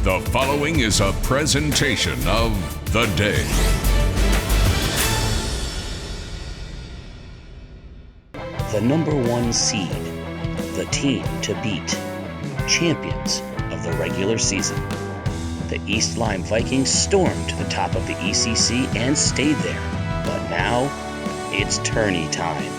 The following is a presentation of The Day. The number one seed, the team to beat, champions of the regular season. The East Lyme Vikings stormed to the top of the ECC and stayed there, but now it's tourney time.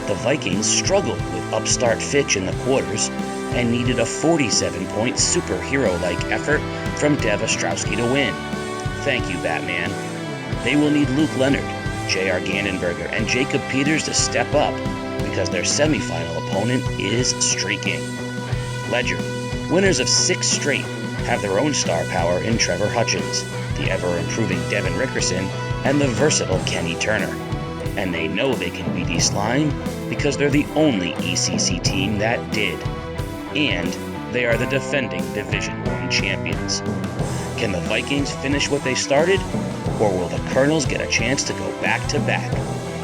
The Vikings struggled with upstart Fitch in the quarters and needed a 47-point superhero-like effort from Dev Ostrowski to win. Thank you, Batman. They will need Luke Leonard, J.R. Gandenberger, and Jacob Peters to step up because their semifinal opponent is streaking. Ledyard, winners of 6 straight, have their own star power in Trevor Hutchins, the ever-improving Devin Rickerson, and the versatile Kenny Turner. And they know they can beat East Lyme because they're the only ECC team that did. And they are the defending Division I champions. Can the Vikings finish what they started, or will the Colonels get a chance to go back-to-back?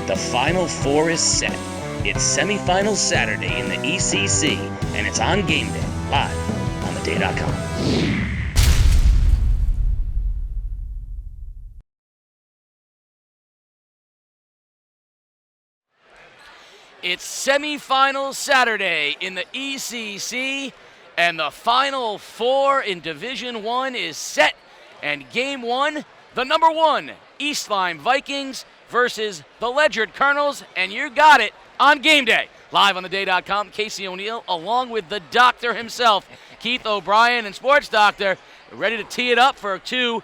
The Final Four is set. It's semifinal Saturday in the ECC, and it's on game day, live on theday.com. It's semifinal Saturday in the ECC, and the Final Four in Division I is set. And Game 1, the number 1 East Lyme Vikings versus the Ledyard Colonels, and you got it on game day. Live on theday.com, Casey O'Neill, along with the doctor himself, Keith O'Brien, and Sports Doctor, ready to tee it up for 2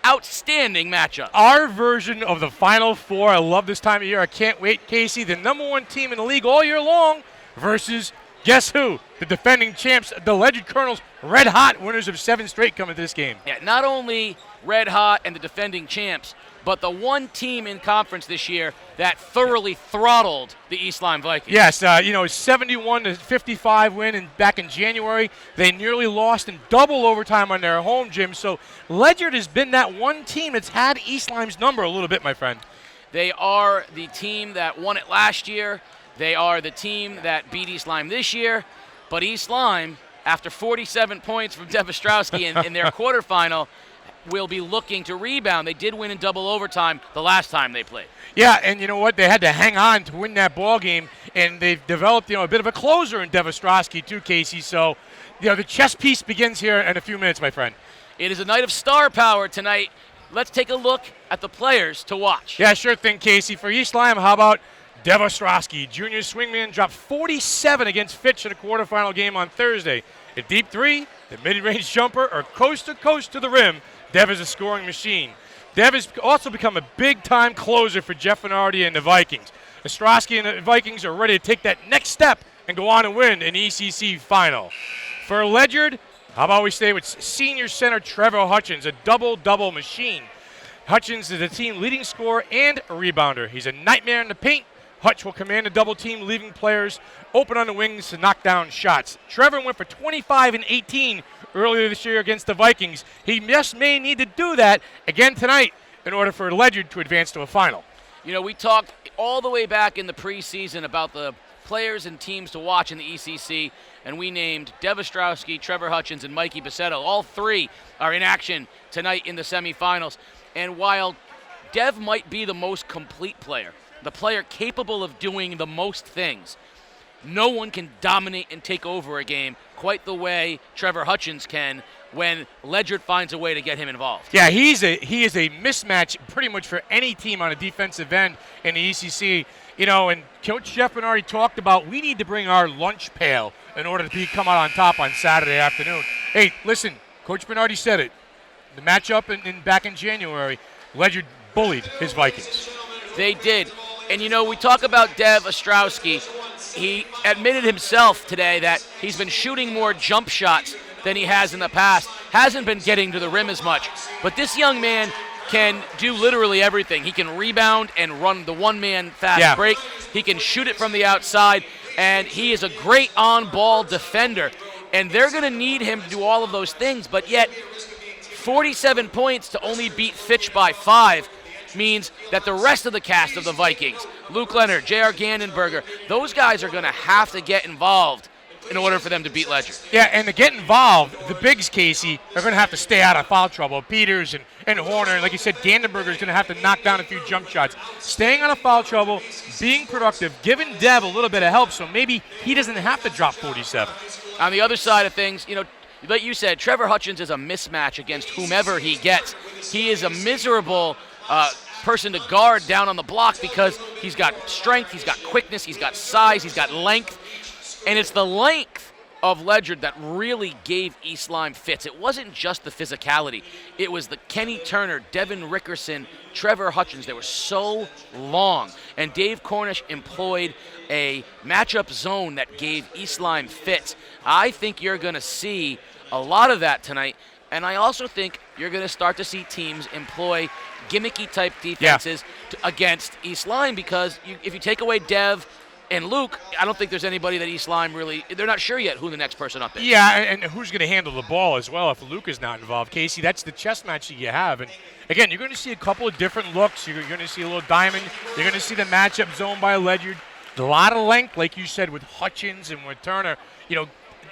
outstanding matchup. Our version of the Final Four. I love this time of year. I can't wait, Casey. The number 1 team in the league all year long versus, guess who? The defending champs, the Ledyard Colonels, red hot winners of 7 straight coming to this game. Yeah, not only red hot and the defending champs, but the one team in conference this year that thoroughly throttled the East Lyme Vikings. Yes, 71-55 win, and back in January, they nearly lost in double overtime on their home gym. So Ledyard has been that one team that's had East Lyme's number a little bit, my friend. They are the team that won it last year. They are the team that beat East Lyme this year. But East Lyme, after 47 points from Dev Ostrowski in their quarterfinal, will be looking to rebound. They did win in double overtime the last time they played. Yeah, and you know what? They had to hang on to win that ball game, and they've developed, a bit of a closer in Dev Ostrowski too, Casey. So, the chess piece begins here in a few minutes, my friend. It is a night of star power tonight. Let's take a look at the players to watch. Yeah, sure thing, Casey. For East Lyme, how about Dev Ostrowski, junior swingman, dropped 47 against Fitch in a quarterfinal game on Thursday. A deep 3, the mid-range jumper, or coast-to-coast to the rim, Dev is a scoring machine. Dev has also become a big-time closer for Jeff Finardi and the Vikings. Ostrowski and the Vikings are ready to take that next step and go on and win an ECC final. For Ledyard, how about we stay with senior center Trevor Hutchins, a double-double machine. Hutchins is the team leading scorer and a rebounder. He's a nightmare in the paint. Hutch will command a double team, leaving players open on the wings to knock down shots. Trevor went for 25 and 18 earlier this year against the Vikings. He just may need to do that again tonight in order for Ledyard to advance to a final. We talked all the way back in the preseason about the players and teams to watch in the ECC, and we named Dev Ostrowski, Trevor Hutchins, and Mikey Bassetto. All 3 are in action tonight in the semifinals. And while Dev might be the most complete player, the player capable of doing the most things, no one can dominate and take over a game quite the way Trevor Hutchins can when Ledyard finds a way to get him involved. Yeah, he is a mismatch pretty much for any team on a defensive end in the ECC. And Coach Jeff Finardi talked about we need to bring our lunch pail in order to come out on top on Saturday afternoon. Hey, listen, Coach Finardi said it. The matchup back in January, Ledyard bullied his Vikings. They did. And we talk about Dev Ostrowski. He admitted himself today that he's been shooting more jump shots than he has in the past. Hasn't been getting to the rim as much. But this young man can do literally everything. He can rebound and run the one-man fast break. He can shoot it from the outside. And he is a great on-ball defender. And they're going to need him to do all of those things. But yet, 47 points to only beat Fitch by 5 means that the rest of the cast of the Vikings, Luke Leonard, J.R. Gandenberger, those guys are going to have to get involved in order for them to beat Ledyard. Yeah, and to get involved, the bigs, Casey, are going to have to stay out of foul trouble. Peters and Horner, and like you said, Gandenberger is going to have to knock down a few jump shots. Staying out of foul trouble, being productive, giving Dev a little bit of help so maybe he doesn't have to drop 47. On the other side of things, like you said, Trevor Hutchins is a mismatch against whomever he gets. He is a miserable person to guard down on the block because he's got strength, he's got quickness, he's got size, he's got length. And it's the length of Ledyard that really gave East Lyme fits. It wasn't just the physicality. It was the Kenny Turner, Devin Rickerson, Trevor Hutchins. They were so long. And Dave Cornish employed a matchup zone that gave East Lyme fits. I think you're going to see a lot of that tonight. And I also think you're going to start to see teams employ gimmicky-type defenses against East Lyme because if you take away Dev and Luke, I don't think there's anybody that East Lyme really, they're not sure yet who the next person up is. Yeah, and who's going to handle the ball as well if Luke is not involved. Casey, that's the chess match that you have. And again, you're going to see a couple of different looks. You're going to see a little diamond. You're going to see the matchup zone by Ledyard. A lot of length, like you said, with Hutchins and with Turner.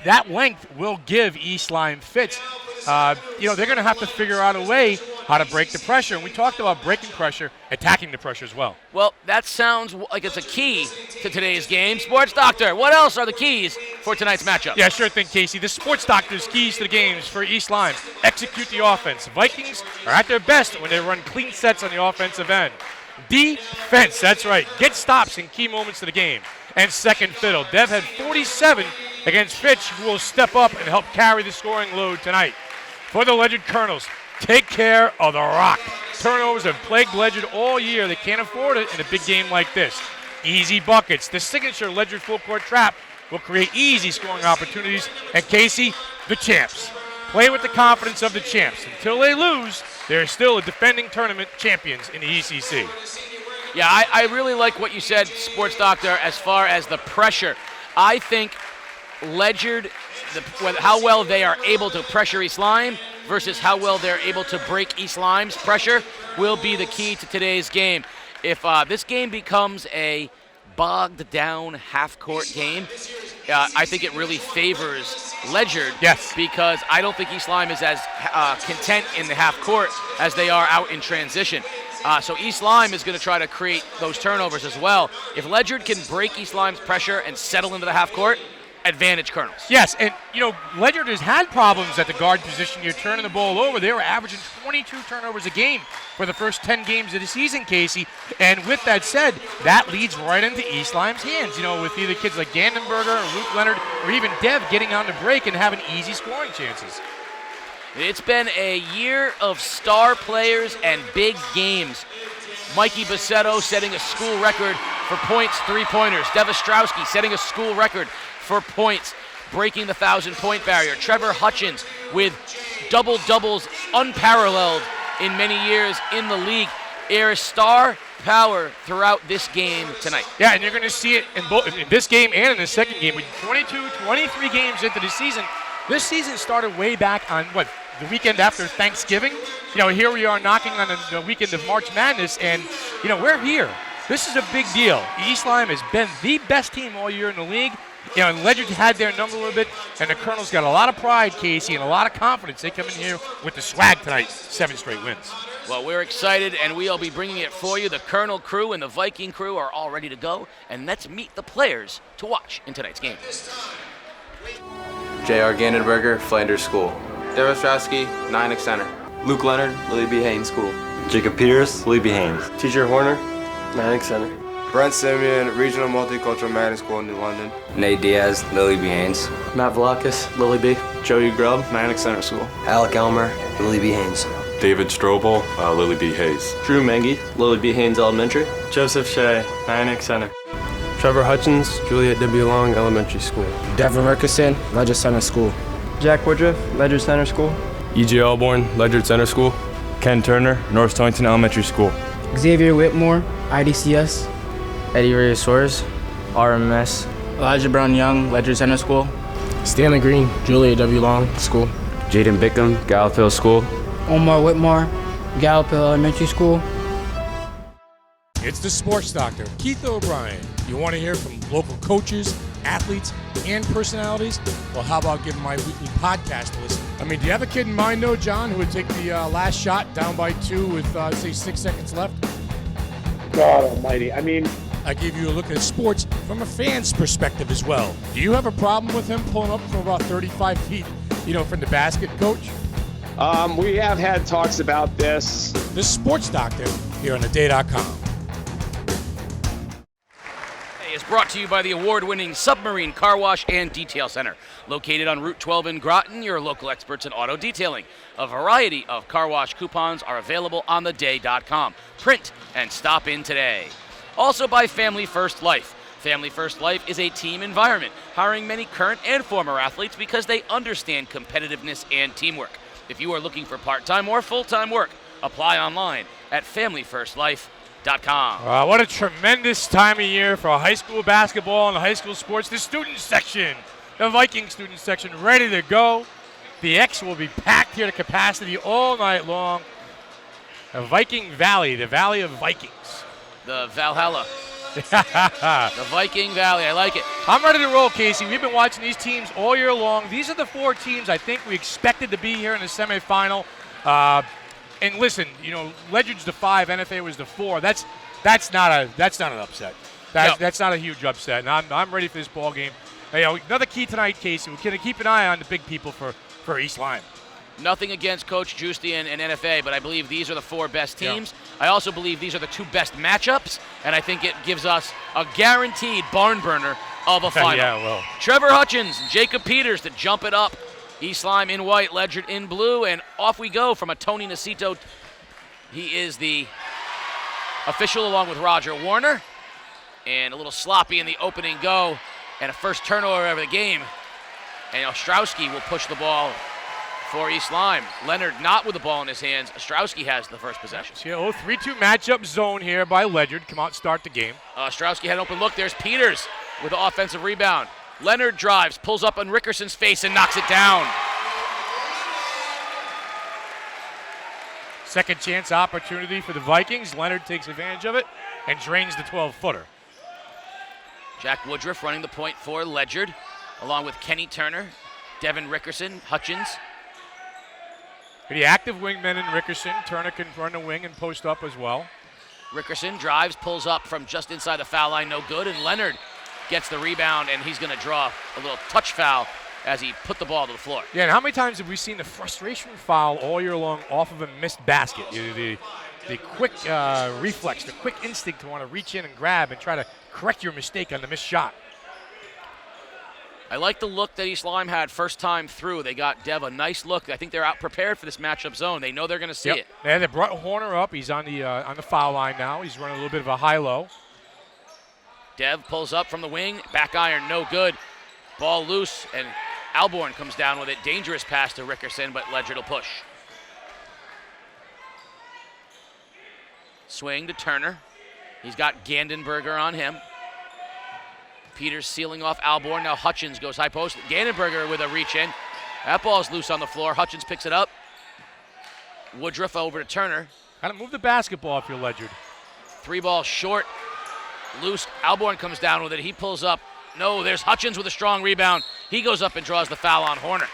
That length will give East Lyme fits. They're going to have to figure out a way how to break the pressure. And we talked about breaking pressure, attacking the pressure as well. Well, that sounds like it's a key to today's game. Sports Doctor, what else are the keys for tonight's matchup? Yeah, sure thing, Casey. The Sports Doctor's keys to the games for East Lyme. Execute the offense. Vikings are at their best when they run clean sets on the offensive end. Defense, that's right. Get stops in key moments of the game. And second fiddle. Dev had 47 against Fitch, who will step up and help carry the scoring load tonight. For the Ledyard Colonels, take care of the rock. Turnovers have plagued Ledyard all year. They can't afford it in a big game like this. Easy buckets. The signature Ledyard full court trap will create easy scoring opportunities. And Casey, the champs. Play with the confidence of the champs. Until they lose, they're still a defending tournament champions in the ECC. Yeah, I really like what you said, Sports Doctor, as far as the pressure. I think Ledyard, how well they are able to pressure East Lyme versus how well they're able to break East Lyme's pressure will be the key to today's game. If this game becomes a bogged down half-court game, I think it really favors Ledyard. Yes. Because I don't think East Lyme is as content in the half-court as they are out in transition. So East Lyme is going to try to create those turnovers as well. If Ledyard can break East Lyme's pressure and settle into the half-court, advantage Colonels. Yes, and Ledyard has had problems at the guard position. You're turning the ball over. They were averaging 22 turnovers a game for the first 10 games of the season, Casey. And with that said, that leads right into East Lyme's hands, with either kids like Gandenberger or Luke Leonard or even Dev getting on the break and having easy scoring chances. It's been a year of star players and big games. Mikey Bassetto setting a school record for points, three-pointers. Dev Ostrowski setting a school record for points, breaking the 1,000-point barrier. Trevor Hutchins with double-doubles unparalleled in many years in the league. There is star power throughout this game tonight. Yeah, and you're going to see it in this game and in the second game. With 22, 23 games into the season, this season started way back on, the weekend after Thanksgiving? Here we are knocking on the weekend of March Madness, and, we're here. This is a big deal. East Lyme has been the best team all year in the league. And Ledyard had their number a little bit, and the Colonels got a lot of pride, Casey, and a lot of confidence. They come in here with the swag tonight, 7 straight wins. Well, we're excited, and we'll be bringing it for you. The Colonel crew and the Viking crew are all ready to go, and let's meet the players to watch in tonight's game. J.R. Gandenberger, Flanders School. Dev Ostrowski, 9X Center. Luke Leonard, Lily B. Haynes School. Jacob Peters, Lily B. Haynes. TJ Horner, 9X Center. Brent Simeon, Regional Multicultural Management School in New London. Nate Diaz, Lily B. Haynes. Matt Velakis, Lily B. Joey Grubb, 9X Center School. Alec Elmer, Lily B. Haynes. David Strobel, Lily B. Hayes. Drew Mengi, Lily B. Haynes Elementary. Joseph Shea, 9X Center. Trevor Hutchins, Juliet W. Long Elementary School. Devin Rickerson, Ledyard Center School. Jack Woodruff, Ledyard Center School. E.J. Alborn, Ledyard Center School. Ken Turner, North Stonington Elementary School. Xavier Whitmore, IDCS. Eddie Reyes-Suarez, RMS. Elijah Brown Young, Ledyard Center School. Stanley Green, Juliet W. Long School. Jaden Bickham, Gallup Hill School. Omar Whitmore, Gallup Hill Elementary School. It's the Sports Doctor, Keith O'Brien. You want to hear from local coaches, athletes and personalities, well, how about giving my weekly podcast a listen? I mean, do you have a kid in mind, though, John, who would take the last shot down by 2 with, say, 6 seconds left? God almighty. I mean, I gave you a look at sports from a fan's perspective as well. Do you have a problem with him pulling up from about 35 feet, from the basket, Coach? We have had talks about this. The Sports Doctor here on theday.com. Is brought to you by the award-winning Submarine Car Wash and Detail Center. Located on Route 12 in Groton, your local experts in auto detailing. A variety of car wash coupons are available on theday.com. Print and stop in today. Also by Family First Life. Family First Life is a team environment, hiring many current and former athletes because they understand competitiveness and teamwork. If you are looking for part-time or full-time work, apply online at familyfirstlife.com. What a tremendous time of year for high school basketball and high school sports. The student section, the Viking student section, ready to go. The X will be packed here to capacity all night long. The Viking Valley, the Valley of Vikings. The Valhalla. The Viking Valley, I like it. I'm ready to roll, Casey. We've been watching these teams all year long. These are the 4 teams I think we expected to be here in the semifinal. And listen, Ledyard's the 5, NFA was the 4. That's not an upset. That's not a huge upset. And I'm ready for this ball game. Another key tonight, Casey. We're going to keep an eye on the big people for East Lyme. Nothing against Coach Justian and NFA, but I believe these are the 4 best teams. I also believe these are the 2 best matchups, and I think it gives us a guaranteed barn burner of a final. Yeah, well. Trevor Hutchins and Jacob Peters to jump it up. East Lyme in white, Ledyard in blue, and off we go from a Tony Nacito. He is the official along with Roger Warner. And a little sloppy in the opening go, and a first turnover of the game. And Ostrowski will push the ball for East Lyme. Leonard not with the ball in his hands. Ostrowski has the first possession. 3-2 matchup zone here by Ledyard. Come out and start the game. Ostrowski had an open look. There's Peters with the offensive rebound. Leonard drives, pulls up on Rickerson's face and knocks it down. Second chance opportunity for the Vikings. Leonard takes advantage of it and drains the 12-footer. Jack Woodruff running the point for Ledyard, along with Kenny Turner, Devin Rickerson, Hutchins. Pretty active wingmen in Rickerson. Turner can run the wing and post up as well. Rickerson drives, pulls up from just inside the foul line, no good, and Leonard gets the rebound, and he's going to draw a little touch foul as he put the ball to the floor. Yeah, and how many times have we seen the frustration foul all year long off of a missed basket? The quick reflex, the quick instinct to want to reach in and grab and try to correct your mistake on the missed shot. I like the look that East Lyme had first time through. They got Dev a nice look. I think they're out prepared for this matchup zone. They know they're going to see it. Yeah, they brought Horner up. He's on the foul line now. He's running a little bit of a high-low. Dev pulls up from the wing, back iron, no good. Ball loose, and Alborn comes down with it. Dangerous pass to Rickerson, but Ledyard will push. Swing to Turner. He's got Gandenberger on him. Peters sealing off Alborn. Now Hutchins goes high post. Gandenberger with a reach in. That ball's loose on the floor. Hutchins picks it up. Woodruff over to Turner. Kind of move the basketball if you're Ledyard. 3 ball short. Loose. Alborn comes down with it. He pulls up. No, there's Hutchins with a strong rebound. He goes up and draws the foul on Horner.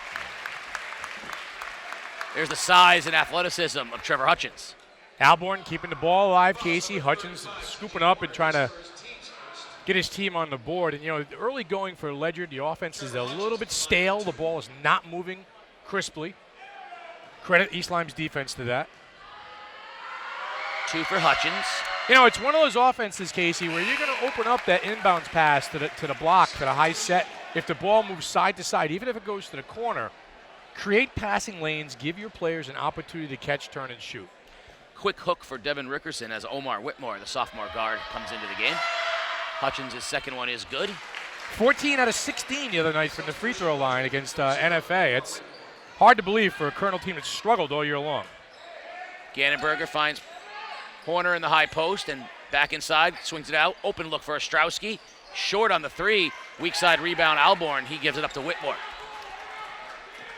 There's the size and athleticism of Trevor Hutchins. Alborn keeping the ball alive, Casey. Hutchins scooping up and trying to get his team on the board. And, the early going for Ledyard, the offense is a little bit stale. The ball is not moving crisply. Credit East Lyme's defense to that. 2 for Hutchins. It's one of those offenses, Casey, where you're going to open up that inbounds pass to the block, to the high set. If the ball moves side to side, even if it goes to the corner, create passing lanes, give your players an opportunity to catch, turn, and shoot. Quick hook for Devin Rickerson as Omar Whitmore, the sophomore guard, comes into the game. Hutchins' second one is good. 14 out of 16 the other night from the free throw line against NFA. It's hard to believe for a Colonel team that's struggled all year long. Gandenberger finds Horner in the high post and back inside, swings it out. Open look for Ostrowski. Short on the 3. Weak side rebound, Alborn. He gives it up to Whitmore.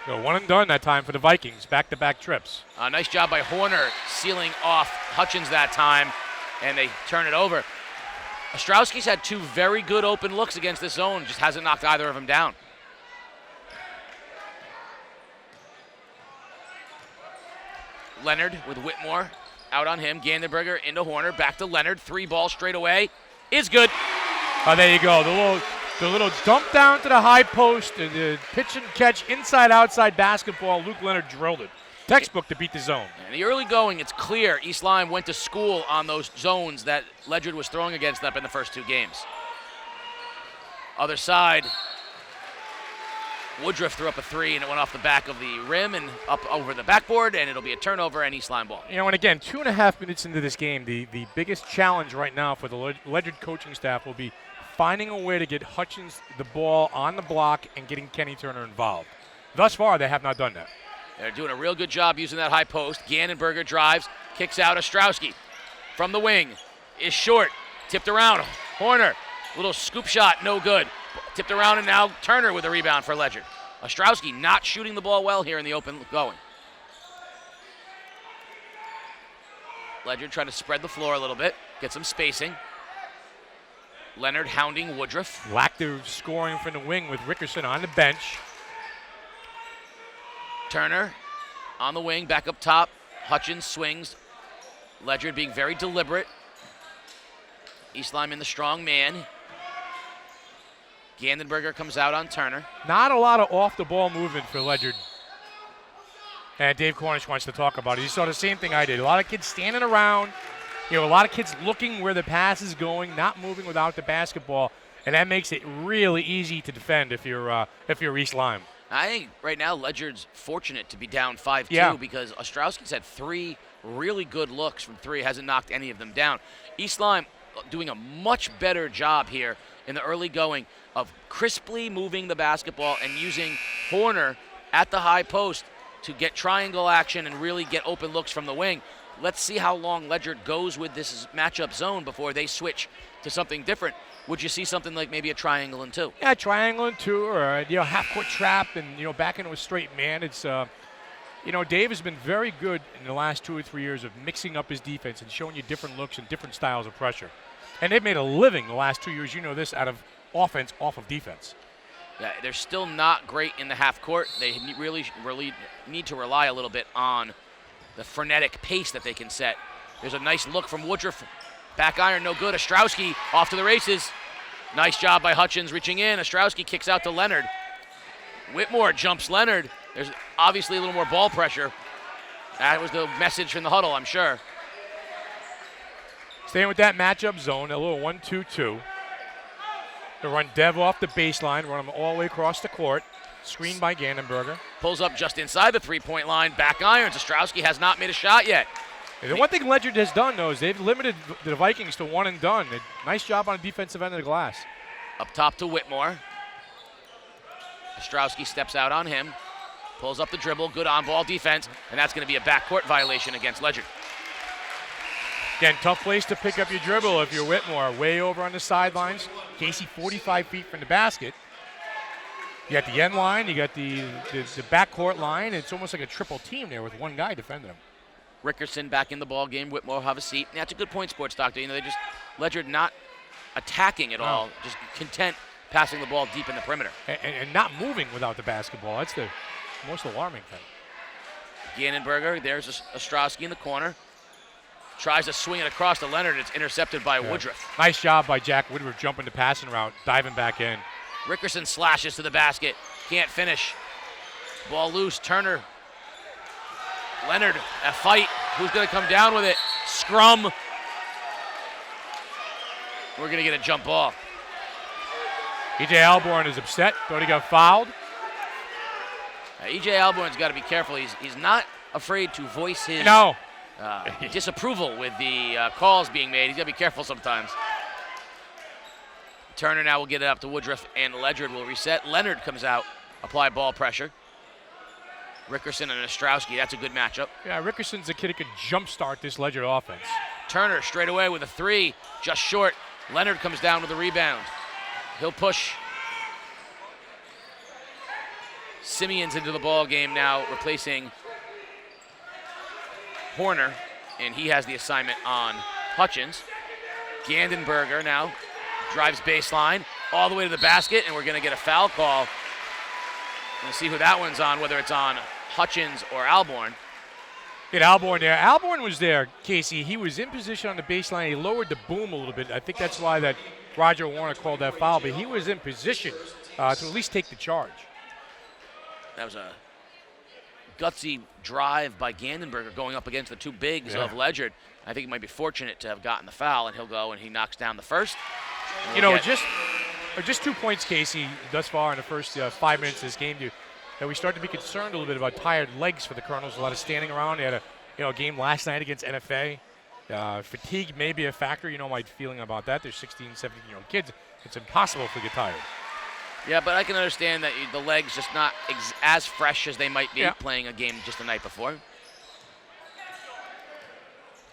One and done that time for the Vikings. Back-to-back trips. Nice job by Horner sealing off Hutchins that time, and they turn it over. Ostrowski's had 2 very good open looks against this zone, just hasn't knocked either of them down. Leonard with Whitmore out on him. Gandenberger into Horner, back to Leonard. 3 ball straight away is good. Oh, there you go. The little dump down to the high post, the pitch and catch inside-outside basketball. Luke Leonard drilled it. Textbook to beat the zone. In the early going, it's clear East Lyme went to school on those zones that Ledyard was throwing against them in the first 2 games. Other side, Woodruff threw up a 3, and it went off the back of the rim and up over the backboard, and it'll be a turnover and East Lyme ball. You know, and again, 2.5 minutes into this game, the biggest challenge right now for the Ledyard coaching staff will be finding a way to get Hutchins the ball on the block and getting Kenny Turner involved. Thus far, they have not done that. They're doing a real good job using that high post. Gandenberger drives, kicks out. Ostrowski from the wing is short, tipped around. Horner, little scoop shot, no good. Tipped around, and now Turner with a rebound for Ledyard. Ostrowski not shooting the ball well here in the open going. Ledyard trying to spread the floor a little bit, get some spacing. Leonard hounding Woodruff. Lack of scoring from the wing with Rickerson on the bench. Turner on the wing, back up top. Hutchins swings. Ledyard being very deliberate. East Lyme in the strong man. Gandenberger comes out on Turner. Not a lot of off-the-ball movement for Ledyard. And Dave Cornish wants to talk about it. He saw the same thing I did. A lot of kids standing around. A lot of kids looking where the pass is going, not moving without the basketball, and that makes it really easy to defend if you're East Lyme. I think right now Ledyard's fortunate to be down 5-2 because Ostrowski's had 3 really good looks from 3, hasn't knocked any of them down. East Lyme doing a much better job here in the early going of crisply moving the basketball and using Horner at the high post to get triangle action and really get open looks from the wing. Let's see how long Ledyard goes with this matchup zone before they switch to something different. Would you see something like maybe a triangle and 2? Yeah, triangle and 2, or half-court trap, and back into a straight man. It's Dave has been very good in the last 2 or 3 years of mixing up his defense and showing you different looks and different styles of pressure. And they've made a living the last 2 years. This out of offense off of defense. Yeah, they're still not great in the half court. They really need to rely a little bit on the frenetic pace that they can set. There's a nice look from Woodruff. Back iron, no good. Ostrowski off to the races. Nice job by Hutchins reaching in. Ostrowski kicks out to Leonard. Whitmore jumps Leonard. There's obviously a little more ball pressure. That was the message from the huddle, I'm sure. Staying with that matchup zone, a little 1-2-2. They run Dev off the baseline, run him all the way across the court. Screened by Gandenberger. Pulls up just inside the three-point line. Back irons. Ostrowski has not made a shot yet. The one thing Ledyard has done, though, is they've limited the Vikings to one and done. Nice job on the defensive end of the glass. Up top to Whitmore. Ostrowski steps out on him. Pulls up the dribble. Good on-ball defense. And that's going to be a backcourt violation against Ledyard. Again, tough place to pick up your dribble if you're Whitmore. Way over on the sidelines. Casey 45 feet from the basket. You got the end line. You got the backcourt line. It's almost like a triple team there with one guy defending him. Rickerson back in the ball game. Whitmore have a seat. Yeah, that's a good point, Sports Doctor. Ledyard not attacking at all, just content passing the ball deep in the perimeter. And not moving without the basketball. That's the most alarming thing. Gandenberger, there's Ostrowski in the corner. Tries to swing it across to Leonard. It's intercepted by Woodruff. Nice job by Jack Woodruff jumping the passing route, diving back in. Rickerson slashes to the basket. Can't finish. Ball loose. Turner. Leonard, a fight. Who's going to come down with it? Scrum. We're going to get a jump ball. E.J. Alborn is upset. Thought he got fouled. E.J. Alborn's got to be careful. He's not afraid to voice his disapproval with the calls being made. He's got to be careful sometimes. Turner now will get it up to Woodruff, and Ledyard will reset. Leonard comes out, apply ball pressure. Rickerson and Ostrowski, that's a good matchup. Yeah, Rickerson's a kid who can jumpstart this Ledyard offense. Turner straight away with a 3, just short. Leonard comes down with a rebound. He'll push. Simeon's into the ball game now, replacing Horner, and he has the assignment on Hutchins. Gandenberger now Drives baseline all the way to the basket, and we're going to get a foul call. We'll see who that one's on, whether it's on Hutchins or Alborn. Get Alborn there. Alborn was there, Casey. He was in position on the baseline. He lowered the boom a little bit. I think that's why that Roger Warner called that foul, but he was in position to at least take the charge. That was a gutsy drive by Gandenberger going up against the two bigs of Ledyard. I think he might be fortunate to have gotten the foul, and he'll go and he knocks down the first. Just 2 points, Casey, thus far in the first 5 minutes of this game. That we start to be concerned a little bit about tired legs for the Colonels. A lot of standing around. They had a game last night against NFA. Fatigue may be a factor. My feeling about that. They're 16, 17-year-old kids. It's impossible if we get tired. Yeah, but I can understand that the legs just not as fresh as they might be playing a game just the night before.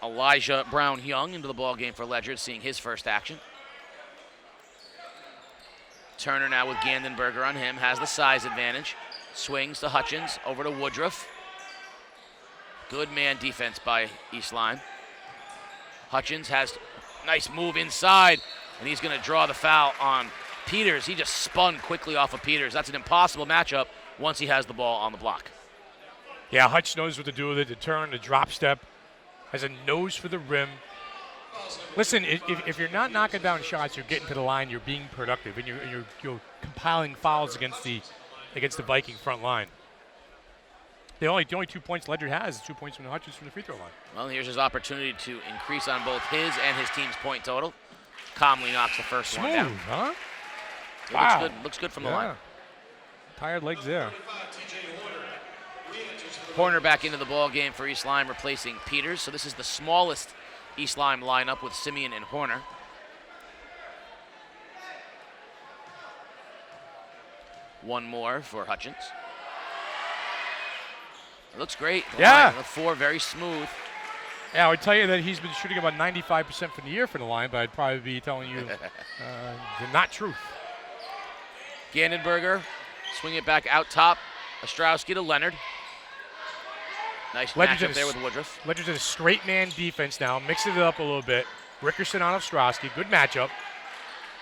Elijah Brown-Young into the ball game for Ledyard, seeing his first action. Turner now with Gandenberger on him, has the size advantage. Swings to Hutchins, over to Woodruff. Good man defense by East Lyme. Hutchins has nice move inside, and he's going to draw the foul on Peters. He just spun quickly off of Peters. That's an impossible matchup once he has the ball on the block. Yeah, Hutch knows what to do with it. The turn, the drop step, has a nose for the rim. Listen, if you're not knocking down shots, you're getting to the line, you're being productive, and you're compiling fouls against the Viking front line. The only 2 points Ledyard has is 2 points from the Hutchins from the free throw line. Well, here's his opportunity to increase on both his and his team's point total. Calmly knocks the first one down. Huh? Wow. Looks good from the line. Tired legs there. Horner back into the ball game for East Lyme, replacing Peters. So this is the smallest East Lyme lineup with Simeon and Horner. One more for Hutchins. It looks great. The 4 very smooth. Yeah, I would tell you that he's been shooting about 95% for the year for the line, but I'd probably be telling you the not truth. Gandenberger, swing it back out top. Ostrowski to Leonard. Nice matchup there with Woodruff. Ledyard's in a straight man defense now, mixing it up a little bit. Rickerson on Ostrowski, good matchup.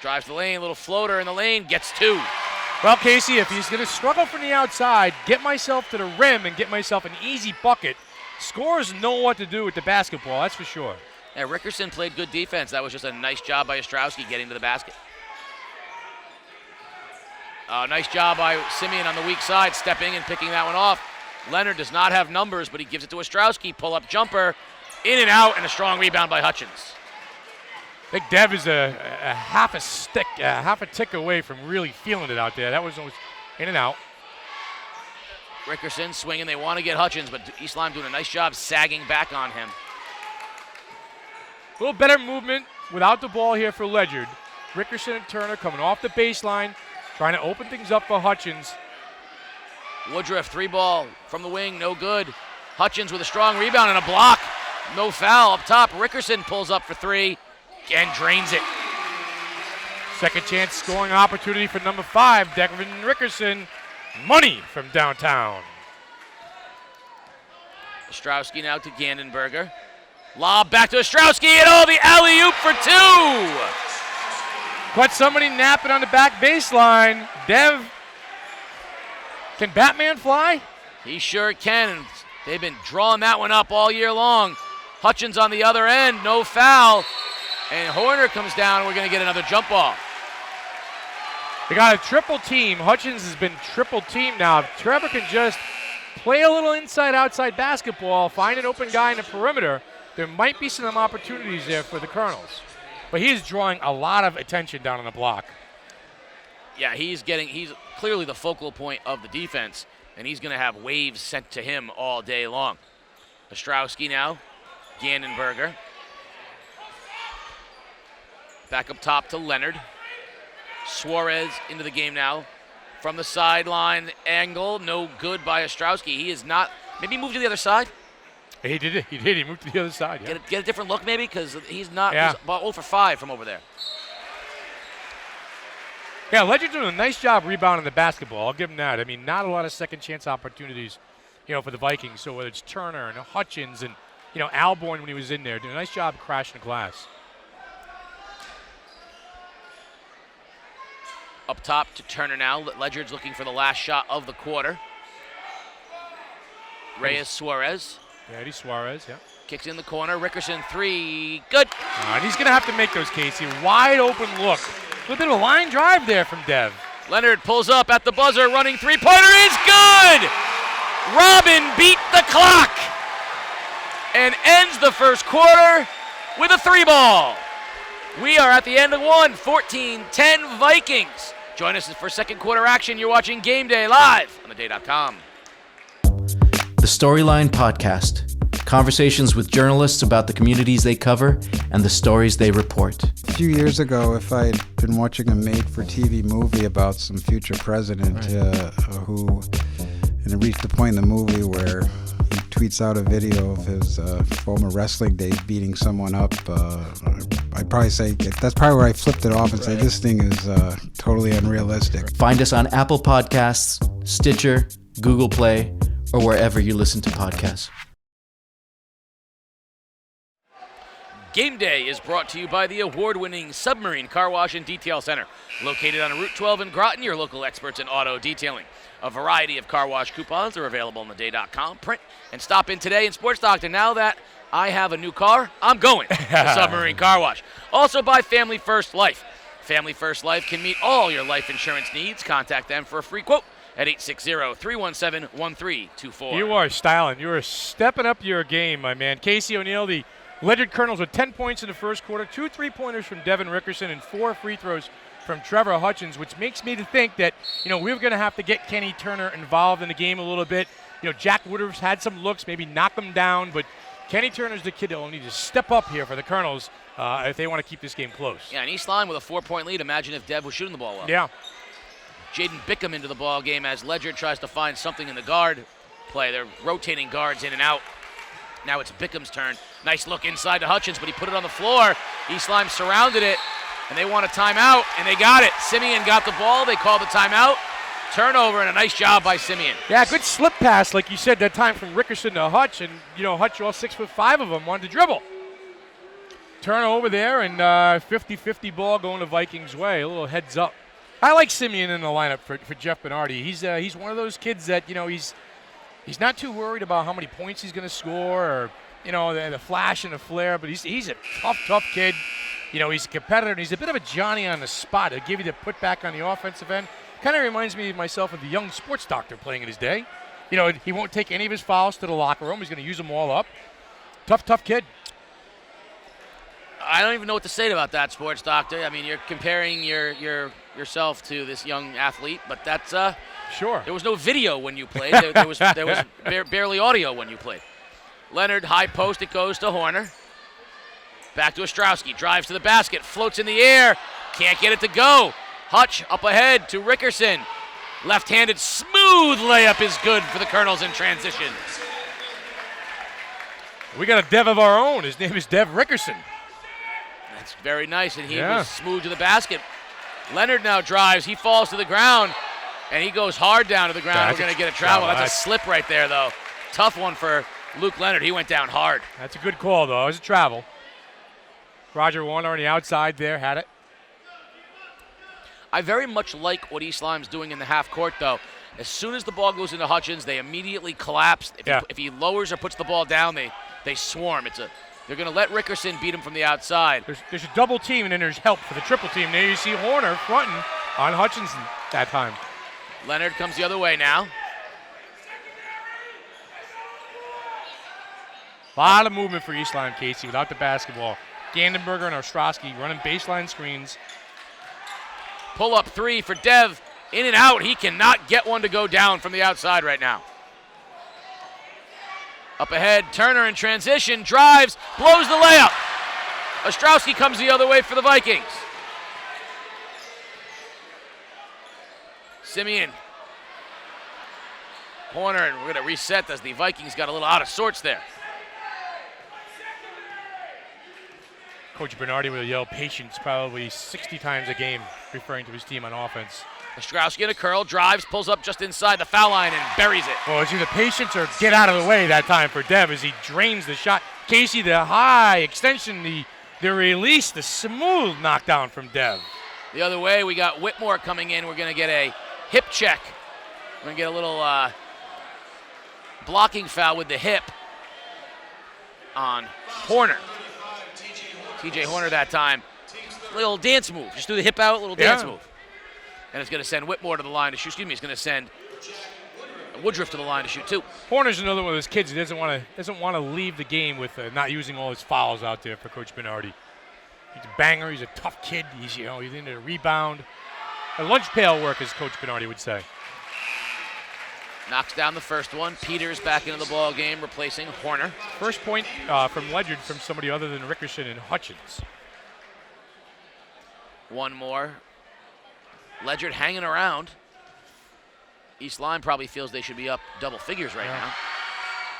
Drives the lane, little floater in the lane, gets 2. Well, Casey, if he's going to struggle from the outside, get myself to the rim and get myself an easy bucket. Scorers know what to do with the basketball, that's for sure. Yeah, Rickerson played good defense. That was just a nice job by Ostrowski getting to the basket. Nice job by Simeon on the weak side, stepping and picking that one off. Leonard does not have numbers, but he gives it to Ostrowski. Pull-up jumper, in and out, and a strong rebound by Hutchins. I think Dev is a half a tick away from really feeling it out there. That was almost in and out. Rickerson swinging. They want to get Hutchins, but East Lyme doing a nice job sagging back on him. A little better movement without the ball here for Ledyard. Rickerson and Turner coming off the baseline, trying to open things up for Hutchins. Woodruff, 3-ball from the wing, no good. Hutchins with a strong rebound and a block. No foul up top. Rickerson pulls up for 3 and drains it. Second chance scoring opportunity for number 5, Declan Rickerson. Money from downtown. Ostrowski now to Gandenberger. Lob back to Ostrowski, and the alley-oop for 2! Caught somebody napping on the back baseline. Dev, can Batman fly? He sure can. They've been drawing that one up all year long. Hutchins on the other end, no foul. And Horner comes down, and we're going to get another jump ball. They got a triple team. Hutchins has been triple teamed now. If Trevor can just play a little inside-outside basketball, find an open guy in the perimeter, there might be some opportunities there for the Colonels. But he is drawing a lot of attention down on the block. Yeah, he's clearly the focal point of the defense, and he's going to have waves sent to him all day long. Ostrowski now, Gandenberger. Back up top to Leonard. Suarez into the game now. From the sideline angle, no good by Ostrowski. He is not, maybe he moved to the other side? He did. He moved to the other side, yeah. Get a different look maybe, because he's not, he's about 0 for 5 from over there. Yeah, Ledyard doing a nice job rebounding the basketball. I'll give him that. I mean, not a lot of second chance opportunities, for the Vikings. So whether it's Turner and Hutchins and, Alborn when he was in there, doing a nice job crashing the glass. Up top to Turner now. Ledyard's looking for the last shot of the quarter. Reyes Suarez. Eddie Suarez, yeah. Kicks in the corner. Rickerson, 3. Good. And he's going to have to make those, Casey. Wide open look. A little bit of a line drive there from Dev. Leonard pulls up at the buzzer. Running three-pointer is good. Robin beat the clock and ends the first quarter with a 3-ball. We are at the end of one. 14-10 Vikings. Join us for second quarter action. You're watching Game Day live on theday.com. The Storyline Podcast. Conversations with journalists about the communities they cover and the stories they report. A few years ago, if I had been watching a made-for-TV movie about some future president who, and it reached the point in the movie where he tweets out a video of his former wrestling days beating someone up, I'd probably say, that's probably where I flipped it off and say, this thing is totally unrealistic. Find us on Apple Podcasts, Stitcher, Google Play, or wherever you listen to podcasts. Game Day is brought to you by the award-winning Submarine Car Wash and Detail Center, located on Route 12 in Groton, your local experts in auto detailing. A variety of car wash coupons are available on theday.com. Print and stop in today in Sports Doctor. Now that I have a new car, I'm going to Submarine Car Wash. Also by Family First Life. Family First Life can meet all your life insurance needs. Contact them for a free quote at 860-317-1324. You are styling. You are stepping up your game, my man. Casey O'Neill, the Ledyard Colonels with 10 points in the first quarter, 2 3-pointers from Devin Rickerson, and 4 free throws from Trevor Hutchins, which makes me to think that, we're going to have to get Kenny Turner involved in the game a little bit. Jack Woodruff's had some looks, maybe knock them down, but Kenny Turner's the kid that will need to step up here for the Colonels if they want to keep this game close. Yeah, and East Lyme with a 4-point lead. Imagine if Dev was shooting the ball well. Yeah. Jaden Bickham into the ball game as Ledyard tries to find something in the guard play. They're rotating guards in and out. Now it's Bickham's turn. Nice look inside to Hutchins, but he put it on the floor. East Lyme surrounded it, and they want a timeout, and they got it. Simeon got the ball. They called the timeout. Turnover, and a nice job by Simeon. Yeah, good slip pass, like you said, that time from Rickerson to Hutch, and, Hutch, all 6'5" of them, wanted to dribble. Turnover there, and 50-50 ball going the Vikings' way. A little heads up. I like Simeon in the lineup for Jeff Bernardi. He's one of those kids that, he's not too worried about how many points he's going to score or, the flash and the flare, but he's a tough kid. He's a competitor, and he's a bit of a Johnny on the spot. He'll give you the putback on the offensive end. Kind of reminds me of myself of the young sports doctor playing in his day. He won't take any of his fouls to the locker room. He's going to use them all up. Tough kid. I don't even know what to say about that, sports doctor. I mean, you're comparing yourself to this young athlete, but that's sure. There was no video when you played. There was barely audio when you played. Leonard, high post, it goes to Horner. Back to Ostrowski, drives to the basket, floats in the air, can't get it to go. Hutch up ahead to Rickerson. Left-handed smooth layup is good for the Colonels in transition. We got a Dev of our own. His name is Dev Rickerson. That's very nice, and he was smooth to the basket. Leonard now drives. He falls to the ground, and he goes hard down to the ground. We're going to get a travel. That's a slip right there, though. Tough one for Luke Leonard. He went down hard. That's a good call, though. It was a travel. Roger Warner on the outside there, had it. I very much like what East Lyme's doing in the half court, though. As soon as the ball goes into Hutchins, they immediately collapse. If he lowers or puts the ball down, they swarm. They're going to let Rickerson beat him from the outside. There's a double team, and then there's help for the triple team. There you see Horner fronting on Hutchinson that time. Leonard comes the other way now. A lot of movement for East Lyme, Casey, without the basketball. Gandenberger and Ostrowski running baseline screens. Pull up 3 for Dev. In and out. He cannot get one to go down from the outside right now. Up ahead, Turner in transition, drives, blows the layup. Ostrowski comes the other way for the Vikings. Simeon. Horner, and we're going to reset as the Vikings got a little out of sorts there. Coach Bernardi will yell patience probably 60 times a game, referring to his team on offense. Ostrowski in a curl, drives, pulls up just inside the foul line and buries it. Well, it's either patience or get out of the way that time for Dev as he drains the shot. Casey, the high extension, the release, the smooth knockdown from Dev. The other way, we got Whitmore coming in. We're going to get a hip check. We're going to get a little blocking foul with the hip on Horner. TJ Horner that time. Little dance move. Just threw the hip out, little dance move. And it's going to send Whitmore to the line to shoot. Excuse me, it's going to send Woodruff to the line to shoot too. Horner's another one of those kids who doesn't want to leave the game with not using all his fouls out there for Coach Bernardi. He's a banger. He's a tough kid. He's into the rebound. A lunch pail work, as Coach Bernardi would say. Knocks down the first one. Peters back into the ball game, replacing Horner. First point from Ledyard from somebody other than Rickerson and Hutchins. One more. Ledyard hanging around. East Lyme probably feels they should be up double figures right now.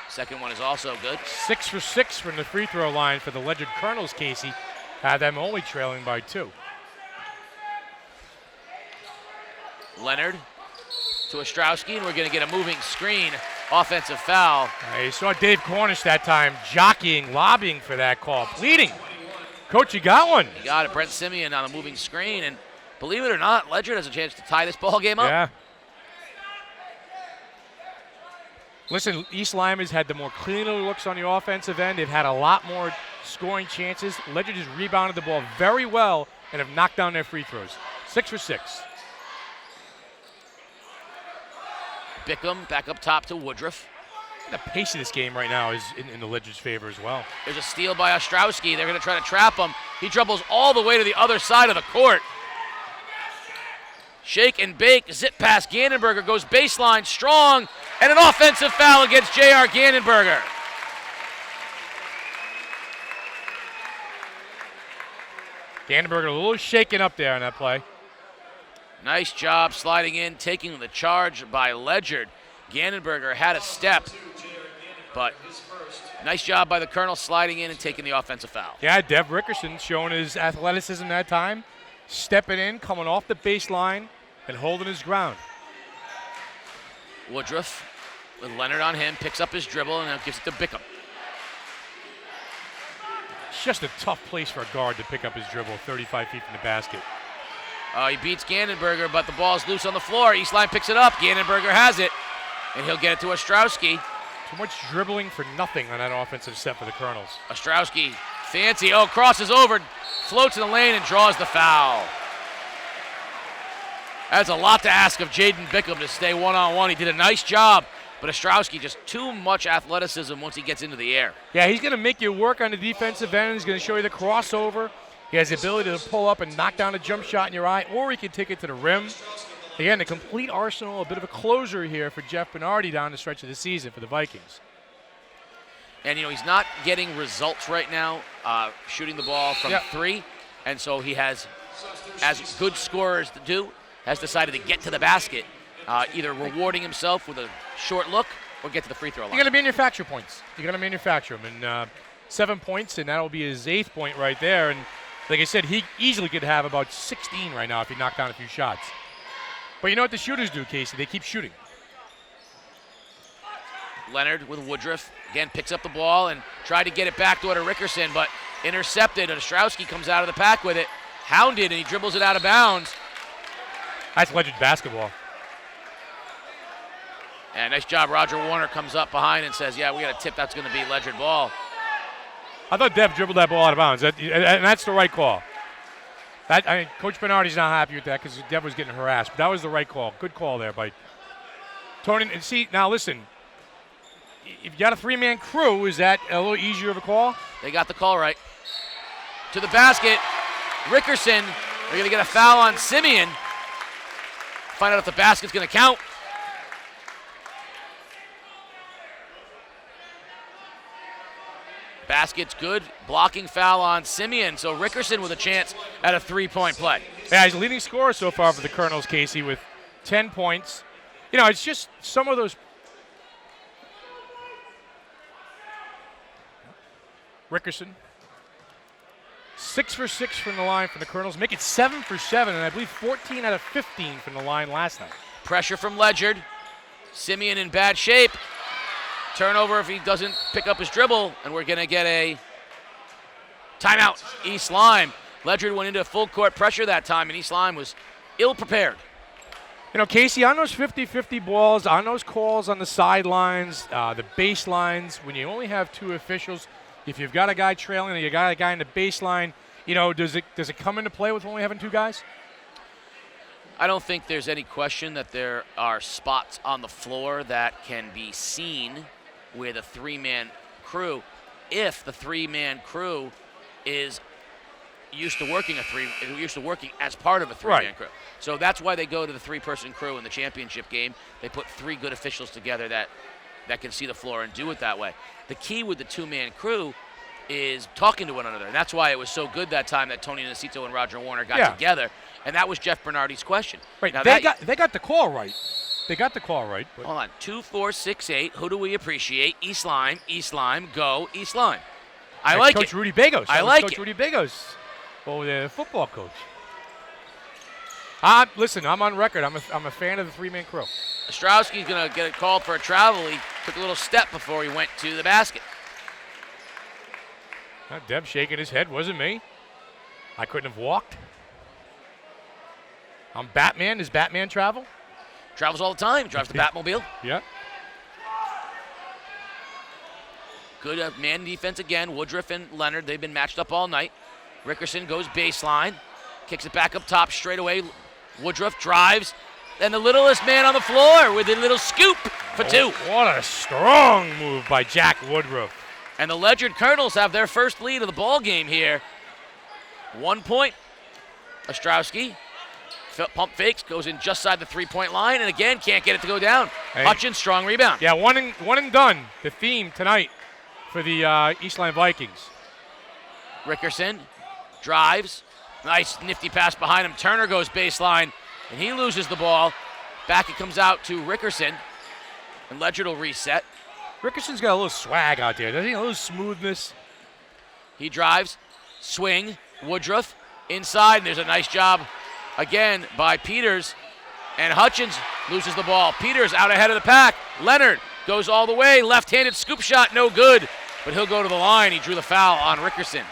Second one is also good. 6 for 6 from the free throw line for the Ledyard Colonels, Casey. Had them only trailing by 2. Leonard to Ostrowski, and we're going to get a moving screen. Offensive foul. You saw Dave Cornish that time jockeying, lobbying for that call, pleading. Coach, you got one. You got it. Brent Simeon on a moving screen, and believe it or not, Ledyard has a chance to tie this ball game up. Yeah. Listen, East Lyme has had the more cleaner looks on the offensive end. They've had a lot more scoring chances. Ledyard has rebounded the ball very well and have knocked down their free throws. 6 for 6. Bickham back up top to Woodruff. The pace of this game right now is in the Ledyard's favor as well. There's a steal by Ostrowski. They're going to try to trap him. He dribbles all the way to the other side of the court. Shake and bake, zip past Gannenberger, goes baseline, strong, and an offensive foul against J.R. Gannenberger. Gannenberger a little shaken up there on that play. Nice job sliding in, taking the charge by Ledyard. Gannenberger had a step, but nice job by the Colonel sliding in and taking the offensive foul. Yeah, Dev Rickerson showing his athleticism that time, stepping in, coming off the baseline, and holding his ground. Woodruff with Leonard on him, picks up his dribble, and now gives it to Bickham. It's just a tough place for a guard to pick up his dribble 35 feet from the basket. He beats Gannenberger, but the ball's loose on the floor. East Lyme picks it up. Gannenberger has it, and he'll get it to Ostrowski. Too much dribbling for nothing on that offensive set for the Colonels. Ostrowski, fancy, crosses over, floats in the lane, and draws the foul. That's a lot to ask of Jaden Bickham to stay one-on-one. He did a nice job, but Ostrowski just too much athleticism once he gets into the air. Yeah, he's going to make you work on the defensive end. He's going to show you the crossover. He has the ability to pull up and knock down a jump shot in your eye, or he can take it to the rim. Again, a complete arsenal, a bit of a closer here for Jeff Bernardi down the stretch of the season for the Vikings. And, he's not getting results right now shooting the ball from 3, and so he has, as good scorers do, has decided to get to the basket, either rewarding himself with a short look or get to the free throw line. You got to manufacture points. You got to manufacture them. And 7 points, and that'll be his 8th point right there. And like I said, he easily could have about 16 right now if he knocked down a few shots. But you know what the shooters do, Casey? They keep shooting. Leonard with Woodruff, again, picks up the ball and tried to get it back to Rickerson, but intercepted. And Ostrowski comes out of the pack with it, hounded, and he dribbles it out of bounds. That's Ledyard basketball. And nice job. Roger Warner comes up behind and says, yeah, we got a tip that's going to be Ledyard ball. I thought Dev dribbled that ball out of bounds, and that's the right call. Coach Bernardi's not happy with that because Dev was getting harassed. But that was the right call. Good call there by Tony. And see, now listen, if you got a 3-man crew, is that a little easier of a call? They got the call right. To the basket, Rickerson, they're going to get a foul on Simeon. Find out if the basket's going to count. Basket's good. Blocking foul on Simeon. So Rickerson with a chance at a 3-point play. Yeah, he's the leading scorer so far for the Colonels, Casey, with 10 points. It's just some of those. Rickerson. 6 for 6 from the line for the Colonels. Make it 7 for 7, and I believe 14 out of 15 from the line last night. Pressure from Ledyard. Simeon in bad shape. Turnover if he doesn't pick up his dribble, and we're going to get a timeout. East Lyme. Ledyard went into full court pressure that time, and East Lyme was ill-prepared. You know, Casey, on those 50-50 balls, on those calls on the sidelines, the baselines, when you only have two officials, if you've got a guy trailing and you got a guy in the baseline, you know, does it come into play with only having two guys? I don't think there's any question that there are spots on the floor that can be seen with a three-man crew if the three-man crew is used to working as part of a three-man crew. So that's why they go to the three-person crew in the championship game. They put three good officials together that can see the floor and do it that way. The key with the two-man crew is talking to one another, and that's why it was so good that time that Tony Nacito and Roger Warner got together, and that was Jeff Bernardi's question. Right, now they got the call right. They got the call right. But hold on, 2, 4, 6, 8. Who do we appreciate? East Lyme, go, East Lyme. I like Coach it. Rudy Bagos. I like Coach it. Rudy Bagos, the football coach. Listen, I'm on record. I'm a fan of the three-man crew. Ostrowski's going to get a call for a travel. He took a little step before he went to the basket. Deb shaking his head. Wasn't me. I couldn't have walked. I'm Batman. Does Batman travel? Travels all the time. Drives the Batmobile. Yeah. Good man defense again. Woodruff and Leonard, they've been matched up all night. Rickerson goes baseline. Kicks it back up top straight away. Woodruff drives. And the littlest man on the floor with a little scoop for two. What a strong move by Jack Woodruff. And the Ledyard Colonels have their first lead of the ball game here. 1 point. Ostrowski pump fakes, goes in just side the three-point line, and again can't get it to go down. Hey. Hutchins, strong rebound. Yeah, one and done. The theme tonight for the East Lyme Vikings. Rickerson drives. Nice nifty pass behind him. Turner goes baseline, and he loses the ball. Back it comes out to Rickerson, and Ledyard will reset. Rickerson's got a little swag out there, doesn't he? A little smoothness. He drives, swing, Woodruff inside, and there's a nice job again by Peters, and Hutchins loses the ball. Peters out ahead of the pack. Leonard goes all the way, left-handed scoop shot, no good, but he'll go to the line. He drew the foul on Rickerson.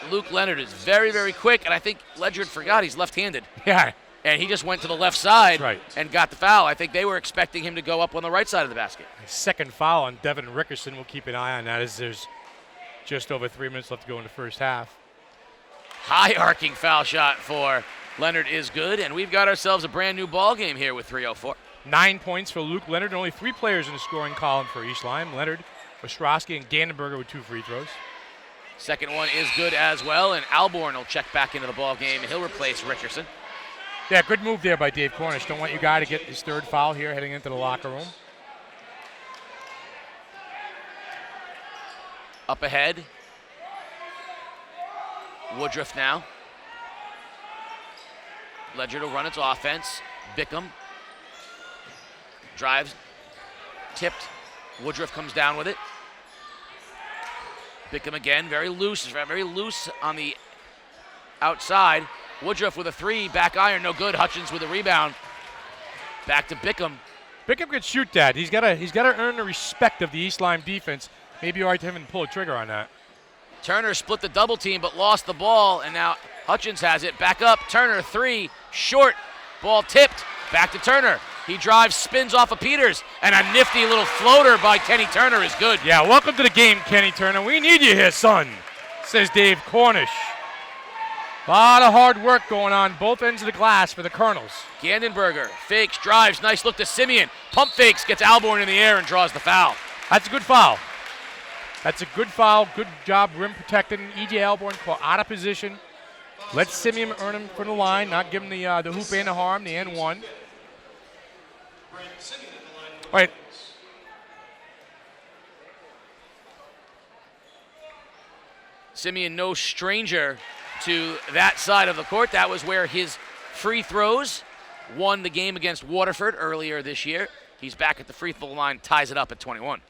Luke Leonard is very, very quick, and I think Ledyard forgot he's left-handed. Yeah. And he just went to the left side and got the foul. I think they were expecting him to go up on the right side of the basket. Second foul on Devin Rickerson. We'll keep an eye on that as there's just over 3 minutes left to go in the first half. High arcing foul shot for Leonard is good, and we've got ourselves a brand new ball game here with 3:04. 9 points for Luke Leonard, and only 3 players in the scoring column for East Lyme. Leonard, Ostrowski, and Gandenberger with 2 free throws. Second one is good as well, and Alborn will check back into the ball game, and he'll replace Rickerson. Yeah, good move there by Dave Cornish. Don't want your guy to get his third foul here heading into the locker room. Up ahead. Woodruff now. Ledyard will run its offense. Bickham drives, tipped. Woodruff comes down with it. Bickham again, very loose on the outside. Woodruff with a 3, back iron, no good. Hutchins with a rebound. Back to Bickham. Bickham could shoot that. He's got to earn the respect of the East Lyme defense. Maybe all right to him and pull a trigger on that. Turner split the double team but lost the ball, and now Hutchins has it. Back up, Turner, 3, short. Ball tipped, back to Turner. He drives, spins off of Peters, and a nifty little floater by Kenny Turner is good. Yeah, welcome to the game, Kenny Turner. We need you here, son, says Dave Cornish. A lot of hard work going on both ends of the glass for the Colonels. Gandenberger fakes, drives, nice look to Simeon. Pump fakes, gets Alborn in the air and draws the foul. That's a good foul. That's a good foul. Good job rim protecting. E.J. Alborn caught out of position. Let Simeon earn him from the line, not give him the hoop and the harm, the N1. All right. Simeon, no stranger to that side of the court. That was where his free throws won the game against Waterford earlier this year. He's back at the free throw line, ties it up at 21.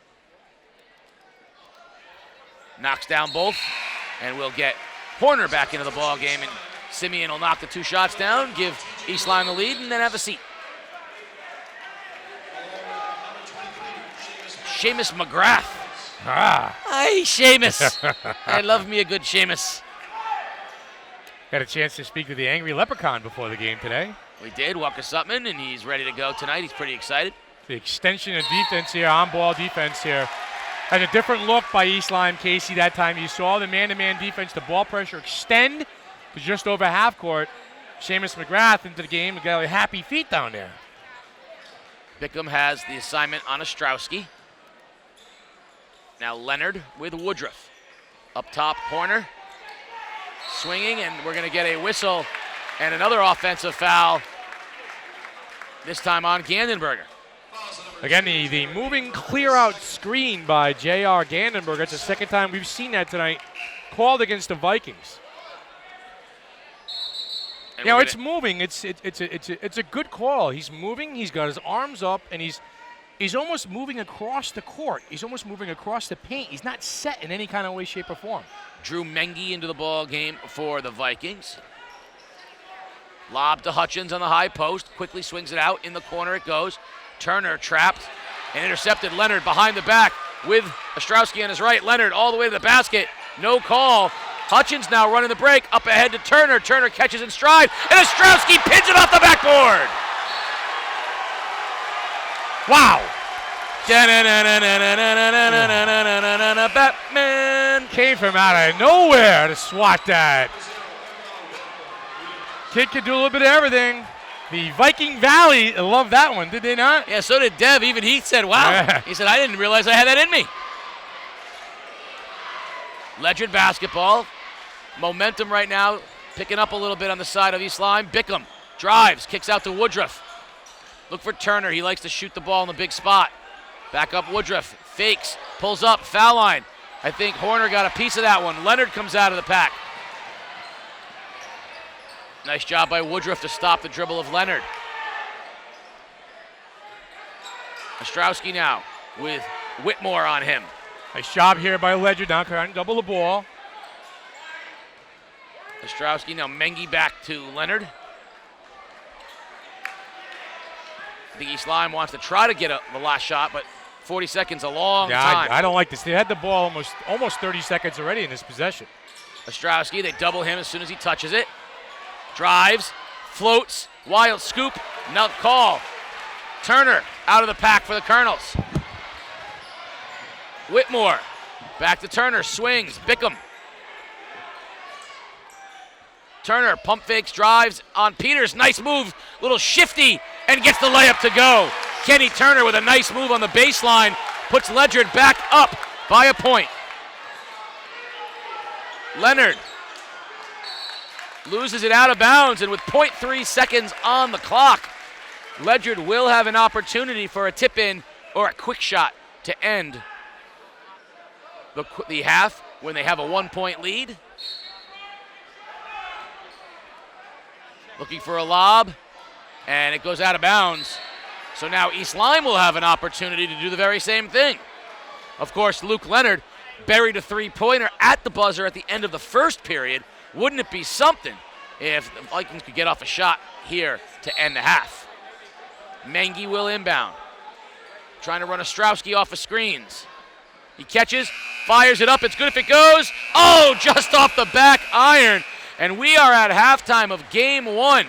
Knocks down both, and we'll get Horner back into the ball game, and Simeon will knock the 2 shots down, give East Lyme the lead, and then have a seat. Seamus McGrath. Hi, Seamus. I love me a good Seamus. Got a chance to speak to the Angry Leprechaun before the game today. We did. Walker Sutman, and he's ready to go tonight. He's pretty excited. The extension of defense here, on-ball defense here. Had a different look by East Lyme, Casey, that time. You saw the man-to-man defense, the ball pressure extend to just over half court. Seamus McGrath into the game. Got happy feet down there. Bickham has the assignment on Ostrowski. Now Leonard with Woodruff. Up top corner. Swinging, and we're going to get a whistle and another offensive foul, this time on Gandenberger. Again, the moving clear-out screen by J.R. Gandenberger. That's the second time we've seen that tonight, called against the Vikings. And it's moving. It's a good call. He's moving. He's got his arms up, and he's almost moving across the court. He's almost moving across the paint. He's not set in any kind of way, shape, or form. Drew Mengi into the ball game for the Vikings. Lob to Hutchins on the high post. Quickly swings it out. In the corner it goes. Turner trapped and intercepted. Leonard behind the back with Ostrowski on his right. Leonard all the way to the basket. No call. Hutchins now running the break. Up ahead to Turner. Turner catches in stride. And Ostrowski pins it off the backboard. Wow. Batman came from out of nowhere to swat that. Kid can do a little bit of everything. The Viking Valley loved that one, did they not? Yeah, so did Dev. Even he said, wow. Yeah. He said, I didn't realize I had that in me. Ledyard basketball. Momentum right now, picking up a little bit on the side of East Lyme. Bickham drives, kicks out to Woodruff. Look for Turner. He likes to shoot the ball in the big spot. Back up Woodruff, fakes, pulls up, foul line. I think Horner got a piece of that one. Leonard comes out of the pack. Nice job by Woodruff to stop the dribble of Leonard. Ostrowski now with Whitmore on him. Nice job here by Ledyard, now trying to double the ball. Ostrowski now Mengi back to Leonard. I think East Lyme wants to try to get the last shot, but 40 seconds a long time. I don't like this. They had the ball almost 30 seconds already in this possession. Ostrowski, they double him as soon as he touches it. Drives, floats, wild scoop, no call. Turner out of the pack for the Colonels. Whitmore, back to Turner, swings, Bickham. Turner pump fakes, drives on Peters, nice move, little shifty, and gets the layup to go. Kenny Turner with a nice move on the baseline, puts Ledyard back up by a point. Leonard loses it out of bounds, and with 0.3 seconds on the clock, Ledyard will have an opportunity for a tip-in or a quick shot to end the half when they have a 1-point lead. Looking for a lob, and it goes out of bounds. So now East Lyme will have an opportunity to do the very same thing. Of course, Luke Leonard buried a three-pointer at the buzzer at the end of the first period. Wouldn't it be something if the Vikings could get off a shot here to end the half? Mengi will inbound. Trying to run Ostrowski off of screens. He catches, fires it up. It's good if it goes. Oh, just off the back iron. And we are at halftime of game one.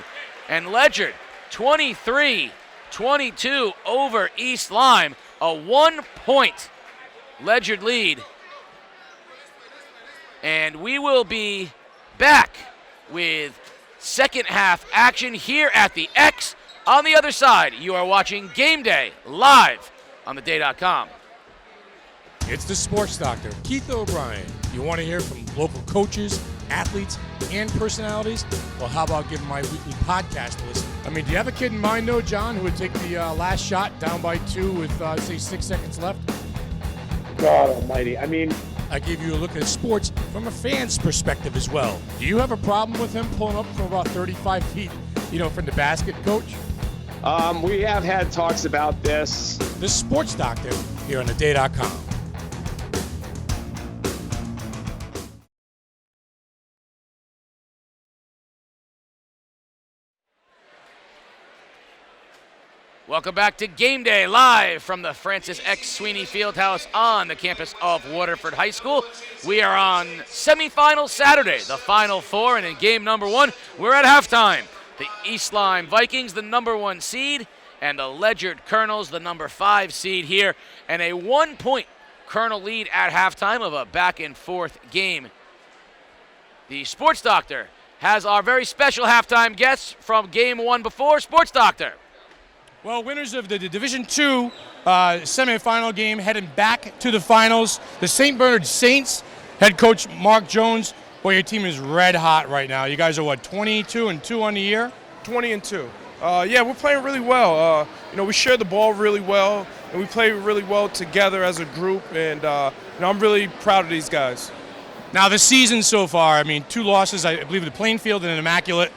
And Ledyard, 23-22 over East Lyme. A 1-point Ledyard lead. And we will be back with second half action here at the X. On the other side, you are watching Game Day live on theday.com. It's the Sports Doctor, Keith O'Brien. You want to hear from local coaches, athletes, and personalities? Well, how about giving my weekly podcast a listen? I mean, do you have a kid in mind, though, John, who would take the last shot down by 2 with, say, 6 seconds left? God almighty. I mean, I gave you a look at sports from a fan's perspective as well. Do you have a problem with him pulling up from about 35 feet, from the basket, Coach? We have had talks about this. The Sports Doctor here on theday.com. Welcome back to Game Day, live from the Francis X. Sweeney Fieldhouse on the campus of Waterford High School. We are on semifinal Saturday, the Final Four, and in game number 1, we're at halftime. The East Lyme Vikings, the number 1 seed, and the Ledyard Colonels, the number 5 seed here, and a 1-point Colonel lead at halftime of a back-and-forth game. The Sports Doctor has our very special halftime guests from game 1 before. Sports Doctor. Well, winners of the Division II semifinal game heading back to the finals. The St. Bernard Saints, head coach Mark Jones. Boy, your team is red hot right now. You guys are, what, 22-2 on the year? 20-2. Yeah, we're playing really well. We share the ball really well, and we play really well together as a group, and I'm really proud of these guys. Now, the season so far, I mean, 2 losses, I believe, to Plainfield and an Immaculate.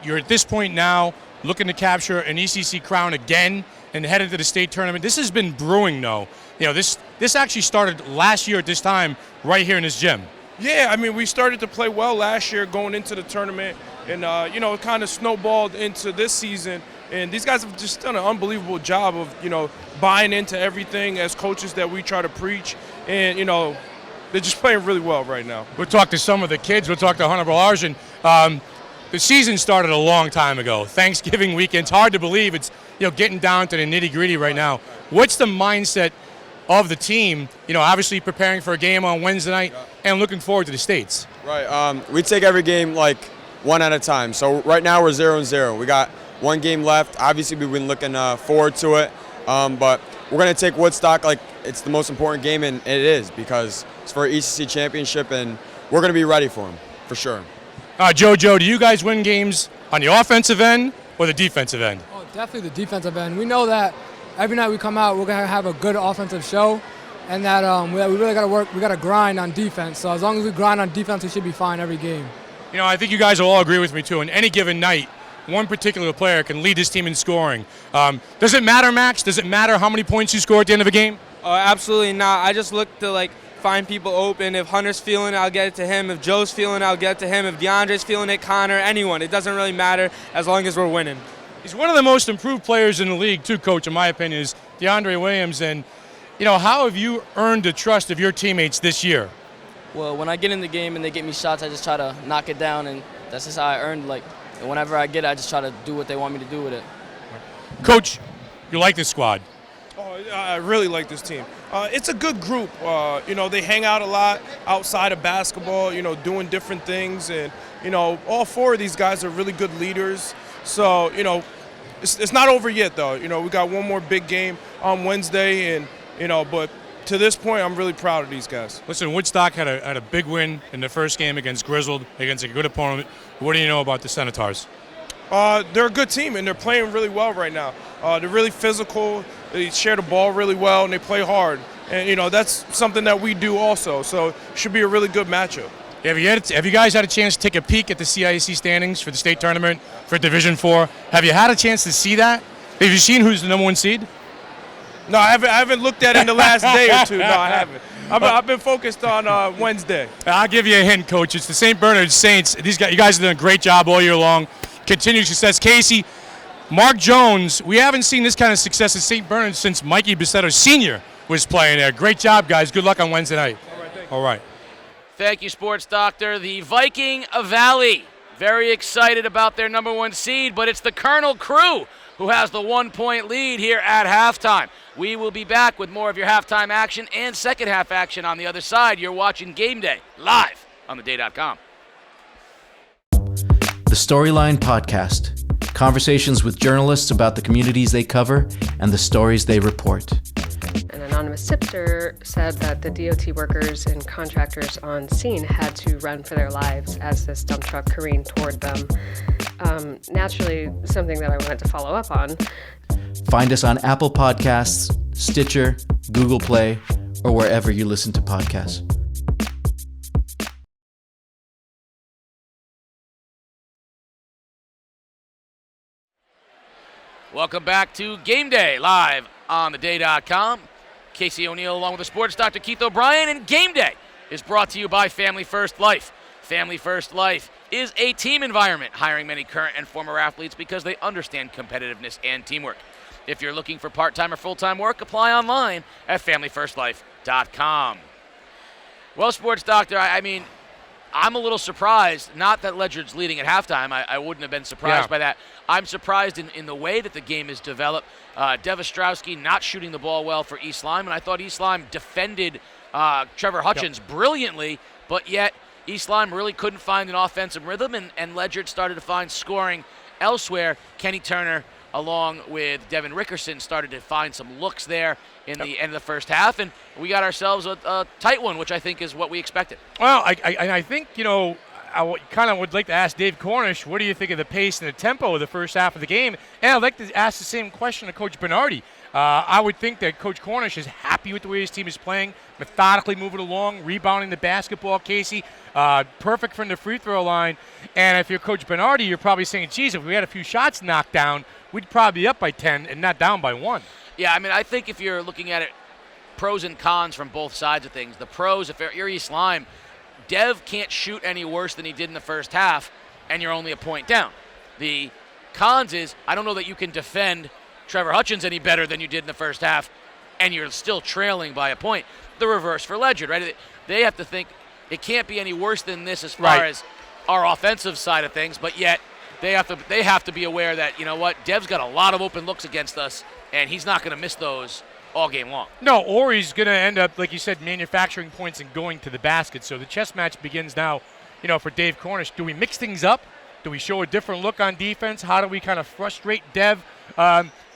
You're at this point now looking to capture an ECC crown again and head into the state tournament. This has been brewing, though. This actually started last year at this time right here in this gym. Yeah, I mean, we started to play well last year going into the tournament, and, it kind of snowballed into this season. And these guys have just done an unbelievable job of, buying into everything as coaches that we try to preach. And, they're just playing really well right now. We'll talk to some of the kids. We'll talk to Hunter Berlarjan. The season started a long time ago. Thanksgiving weekend. It's hard to believe it's getting down to the nitty-gritty right now. What's the mindset of the team, obviously preparing for a game on Wednesday night and looking forward to the States? Right. We take every game like one at a time. So right now we're 0-0. We got 1 game left. Obviously we've been looking forward to it. But we're going to take Woodstock like it's the most important game, and it is, because it's for an ECC championship, and we're going to be ready for them, for sure. Jojo, do you guys win games on the offensive end or the defensive end? Oh, definitely the defensive end. We know that every night we come out, we're going to have a good offensive show, and that we really got to work, we got to grind on defense. So as long as we grind on defense, we should be fine every game. I think you guys will all agree with me, too. On any given night, one particular player can lead this team in scoring. Does it matter, Max? Does it matter how many points you score at the end of a game? Absolutely not. I just look to find people open. If Hunter's feeling it, I'll get it to him. If Joe's feeling it, I'll get it to him. If DeAndre's feeling it, Connor, anyone. It doesn't really matter as long as we're winning. He's one of the most improved players in the league, too, Coach, in my opinion, is DeAndre Williams. And, how have you earned the trust of your teammates this year? Well, when I get in the game and they get me shots, I just try to knock it down, and that's just how I earned. And whenever I get it, I just try to do what they want me to do with it. Coach, you like this squad? Oh, I really like this team. It's a good group. They hang out a lot outside of basketball, doing different things. And, all 4 of these guys are really good leaders. So, it's not over yet, though. We got 1 more big game on Wednesday. And, but to this point, I'm really proud of these guys. Listen, Woodstock had a big win in the first game against Grizzled, against a good opponent. What do you know about the Senators? They're a good team, and they're playing really well right now. They're really physical. They share the ball really well, and they play hard. And, that's something that we do also. So it should be a really good matchup. Have you guys had a chance to take a peek at the CIAC standings for the state tournament for Division IV? Have you had a chance to see that? Have you seen who's the number 1 seed? No, I haven't looked at it in the last day or 2. No, I haven't. I've been focused on Wednesday. I'll give you a hint, Coach. It's the St. Bernard Saints. You guys have done a great job all year long. Continued success. Casey, Mark Jones, we haven't seen this kind of success at St. Bernard since Mikey Bissetto Sr. was playing there. Great job, guys. Good luck on Wednesday night. All right, thank you. All right. Thank you, Sports Doctor. The Viking Valley, very excited about their number 1 seed, but it's the Colonel Crew who has the 1-point lead here at halftime. We will be back with more of your halftime action and second half action on the other side. You're watching Game Day live on theday.com. The Storyline Podcast. Conversations with journalists about the communities they cover and the stories they report. An anonymous tipster said that the DOT workers and contractors on scene had to run for their lives as this dump truck careened toward them. Naturally, something that I wanted to follow up on. Find us on Apple Podcasts, Stitcher, Google Play, or wherever you listen to podcasts. Welcome back to Game Day, live on theday.com. Casey O'Neill along with the Sports Doctor Keith O'Brien, and Game Day is brought to you by Family First Life. Family First Life is a team environment, hiring many current and former athletes because they understand competitiveness and teamwork. If you're looking for part-time or full-time work, apply online at familyfirstlife.com. Well, Sports Doctor, I mean, I'm a little surprised, not that Ledyard's leading at halftime. I wouldn't have been surprised by that. I'm surprised in the way that the game is developed. Dev Ostrowski not shooting the ball well for East Lyme, and I thought East Lyme defended Trevor Hutchins brilliantly, but yet East Lyme really couldn't find an offensive rhythm, and Ledyard started to find scoring elsewhere. Kenny Turner, along with Devin Rickerson, started to find some looks there in the end of the first half, and we got ourselves a tight one, which I think is what we expected. Well, I think, I kind of would like to ask Dave Cornish, what do you think of the pace and the tempo of the first half of the game? And I'd like to ask the same question to Coach Bernardi. I would think that Coach Cornish is happy with the way his team is playing, methodically moving along, rebounding the basketball, Casey, perfect from the free throw line. And if you're Coach Bernardi, you're probably saying, geez, if we had a few shots knocked down, we'd probably be up by 10 and not down by 1. Yeah, I mean, I think if you're looking at it, pros and cons from both sides of things. The pros, if you're East Lyme, Dev can't shoot any worse than he did in the first half, and you're only a point down. The cons is, I don't know that you can defend Trevor Hutchins any better than you did in the first half, and you're still trailing by a point. The reverse for Ledyard, right? They have to think it can't be any worse than this as far as our offensive side of things, but yet they have to be aware that, you know what, Dev's got a lot of open looks against us, and he's not going to miss those all game long. No, or he's going to end up, like you said, manufacturing points and going to the basket. So the chess match begins now, for Dave Cornish. Do we mix things up? Do we show a different look on defense? How do we kind of frustrate Dev?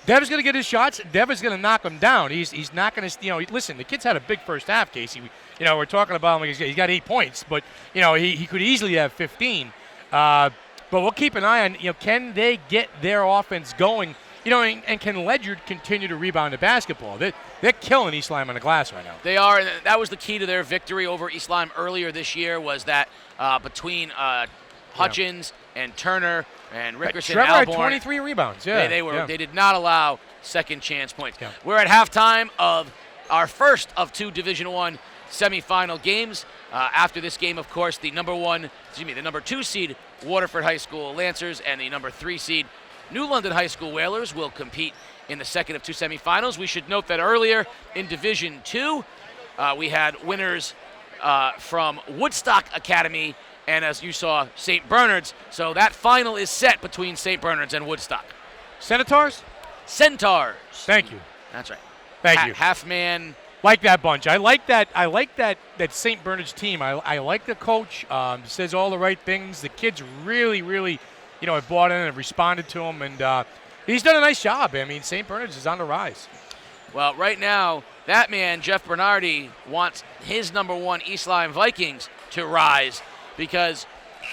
Dev's going to get his shots. Dev is going to knock him down. He's not going to, listen, the kid's had a big first half, Casey. We're talking about him. He's got 8 points, but, he could easily have 15. But we'll keep an eye on, can they get their offense going? And can Ledyard continue to rebound the basketball? They're killing East Lyme on the glass right now. They are, and that was the key to their victory over East Lyme earlier this year, was that between Hutchins and Turner and Rickerson, Trevor Alborn, had 23 rebounds. Yeah, they did not allow second chance points. Yeah. We're at halftime of our first of 2 Division I semifinal games. After this game, of course, the number 2 seed Waterford High School Lancers and the number 3 seed New London High School Whalers will compete in the second of 2 semifinals. We should note that earlier in Division II, we had winners from Woodstock Academy and, as you saw, St. Bernard's. So that final is set between St. Bernard's and Woodstock. Centaurs? Centaurs. Thank you. That's right. Thank you. Half-man. Like that bunch. I like that St. Bernard's team. I like the coach. Says all the right things. The kids really, really, have bought in and responded to him, and he's done a nice job. I mean, St. Bernard's is on the rise. Well, right now, that man, Jeff Bernardi, wants his number 1 East Lyme Vikings to rise, because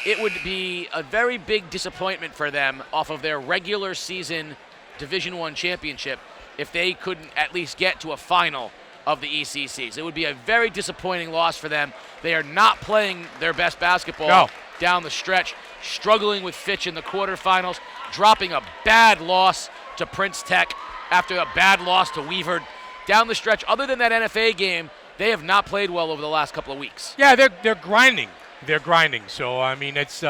it would be a very big disappointment for them off of their regular season Division I championship if they couldn't at least get to a final of the ECCs. It would be a very disappointing loss for them. They are not playing their best basketball down the stretch, struggling with Fitch in the quarterfinals, dropping a bad loss to Prince Tech after a bad loss to Weaver. Down the stretch, other than that NFA game, they have not played well over the last couple of weeks. Yeah, they're grinding. They're grinding. So, I mean, it's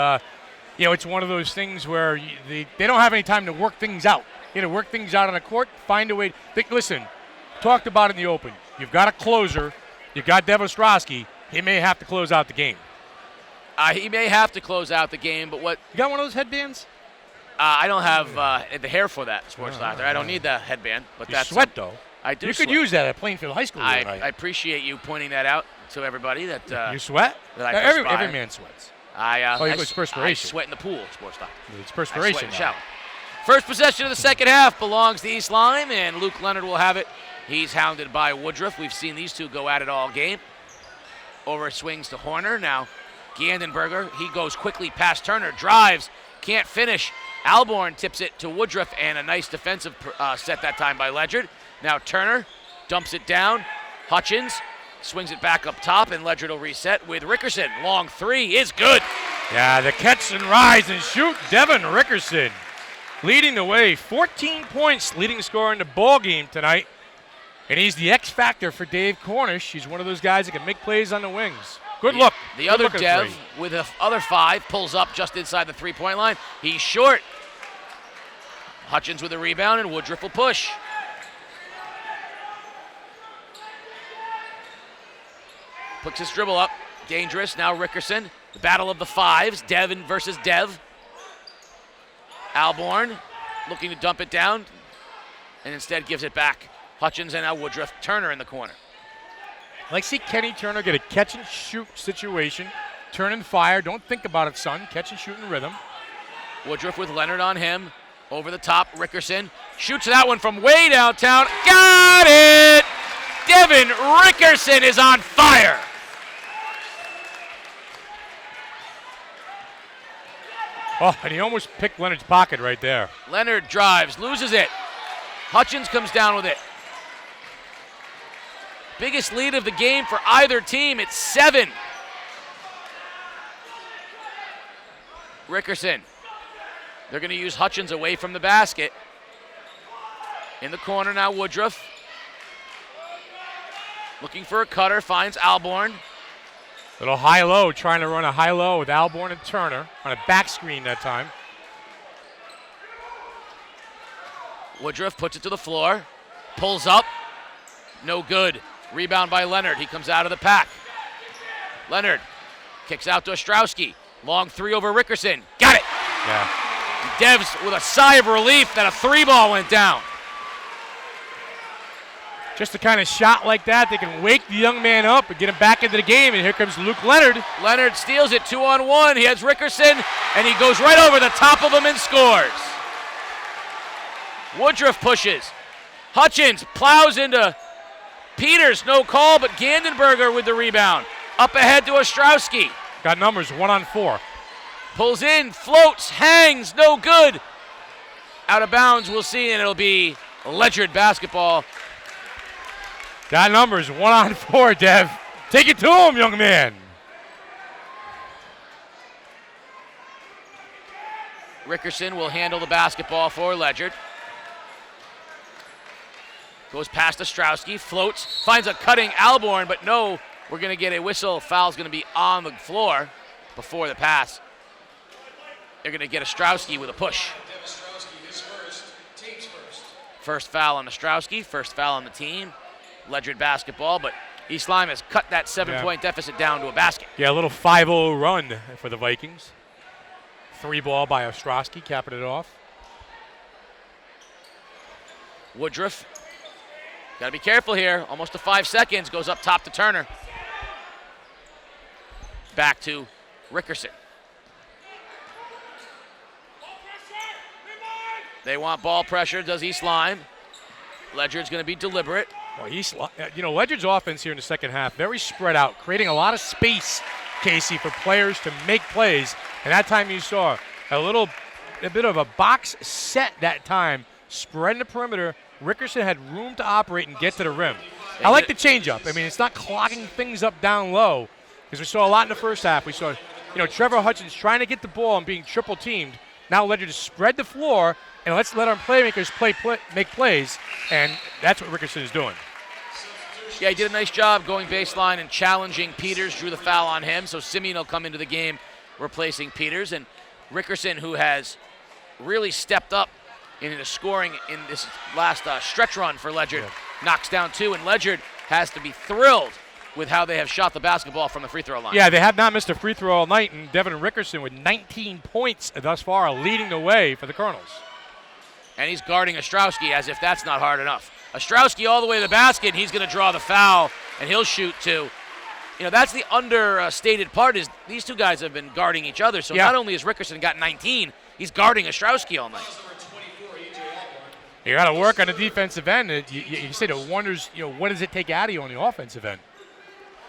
it's one of those things where they don't have any time to work things out. Work things out on the court, find a way. Listen, talked about in the open. You've got a closer. You've got Dev Ostrowski. He may have to close out the game. He may have to close out the game, but what? You got one of those headbands? I don't have the hair for that, Sports Doctor. I don't need the headband, but that's sweat though. I do. You could use that at Plainfield High School. I appreciate you pointing that out to everybody. That you sweat? That every man sweats. It's perspiration. I sweat in the pool, Sports Doctor. It's perspiration. I sweat in the shower. First possession of the second half belongs to East Lyme, and Luke Leonard will have it. He's hounded by Woodruff. We've seen these two go at it all game. Over swings to Horner. Now Gandenberger, he goes quickly past Turner, drives, can't finish. Alborn tips it to Woodruff, and a nice defensive set that time by Ledyard. Now Turner dumps it down. Hutchins swings it back up top, and Ledyard will reset with Rickerson. Long 3 is good. Yeah, the catch and rise and shoot. Devin Rickerson leading the way. 14 points, leading scorer in the ball game tonight. And he's the X factor for Dave Cornish. He's one of those guys that can make plays on the wings. Good look. The other Dev with the other 5 pulls up just inside the 3-point line. He's short. Hutchins with a rebound, and Woodruff will push. Puts his dribble up. Dangerous. Now Rickerson. The battle of the fives. Devin versus Dev. Alborn looking to dump it down, and instead gives it back. Hutchins and now Woodruff. Turner in the corner. I like to see Kenny Turner get a catch-and-shoot situation. Turn and fire. Don't think about it, son. Catch and shoot in rhythm. Woodruff with Leonard on him. Over the top, Rickerson shoots that one from way downtown. Got it! Devin Rickerson is on fire. Oh, and he almost picked Leonard's pocket right there. Leonard drives, loses it. Hutchins comes down with it. Biggest lead of the game for either team. It's 7. Rickerson. They're going to use Hutchins away from the basket. In the corner now, Woodruff. Looking for a cutter, finds Alborn. Little high-low, trying to run a high-low with Alborn and Turner on a back screen that time. Woodruff puts it to the floor, pulls up, no good. Rebound by Leonard, he comes out of the pack. Leonard kicks out to Ostrowski. Long three over Rickerson, got it! Yeah. Devs with a sigh of relief that a 3-ball went down. Just a kind of shot like that, they can wake the young man up and get him back into the game, and here comes Luke Leonard. Leonard steals it 2-on-1. He has Rickerson, and he goes right over the top of him and scores. Woodruff pushes. Hutchins plows into Peters, no call, but Gandenberger with the rebound. Up ahead to Ostrowski. Got numbers, 1-on-4. Pulls in, floats, hangs, no good. Out of bounds, we'll see, and it'll be Ledyard basketball. Got numbers, 1-on-4, Dev. Take it to him, young man. Rickerson will handle the basketball for Ledyard. Goes past Ostrowski, floats, finds a cutting Alborn, but no, we're going to get a whistle. Foul's going to be on the floor before the pass. They're going to get Ostrowski with a push. First foul on Ostrowski, first foul on the team. Ledyard basketball, but East Lyme has cut that 7-point deficit down to a basket. Yeah, a little 5-0 run for the Vikings. 3-ball by Ostrowski, capping it off. Woodruff, got to be careful here. Almost to 5 seconds, goes up top to Turner. Back to Rickerson. They want ball pressure, does East Lyme. Ledyard's going to be deliberate. Well, Ledyard's offense here in the second half, very spread out, creating a lot of space, Casey, for players to make plays. And that time you saw a bit of a box set that time, spreading the perimeter. Rickerson had room to operate and get to the rim. I like the changeup. I mean, it's not clogging things up down low, because we saw a lot in the first half. We saw, Trevor Hutchins trying to get the ball and being triple teamed. Now Ledyard just spread the floor and let's let our playmakers make plays, and that's what Rickerson is doing. Yeah, he did a nice job going baseline and challenging Peters, drew the foul on him, so Simeon will come into the game replacing Peters, and Rickerson, who has really stepped up in the scoring in this last stretch run for Ledyard, knocks down 2, and Ledyard has to be thrilled with how they have shot the basketball from the free throw line. Yeah, they have not missed a free throw all night, and Devin Rickerson with 19 points thus far, leading the way for the Colonels. And he's guarding Ostrowski as if that's not hard enough. Ostrowski all the way to the basket, he's going to draw the foul, and he'll shoot 2. That's the understated part, is these two guys have been guarding each other, so not only has Rickerson got 19, he's guarding Ostrowski all night. You got to work on the defensive end. You said it wonders, what does it take out of you on the offensive end?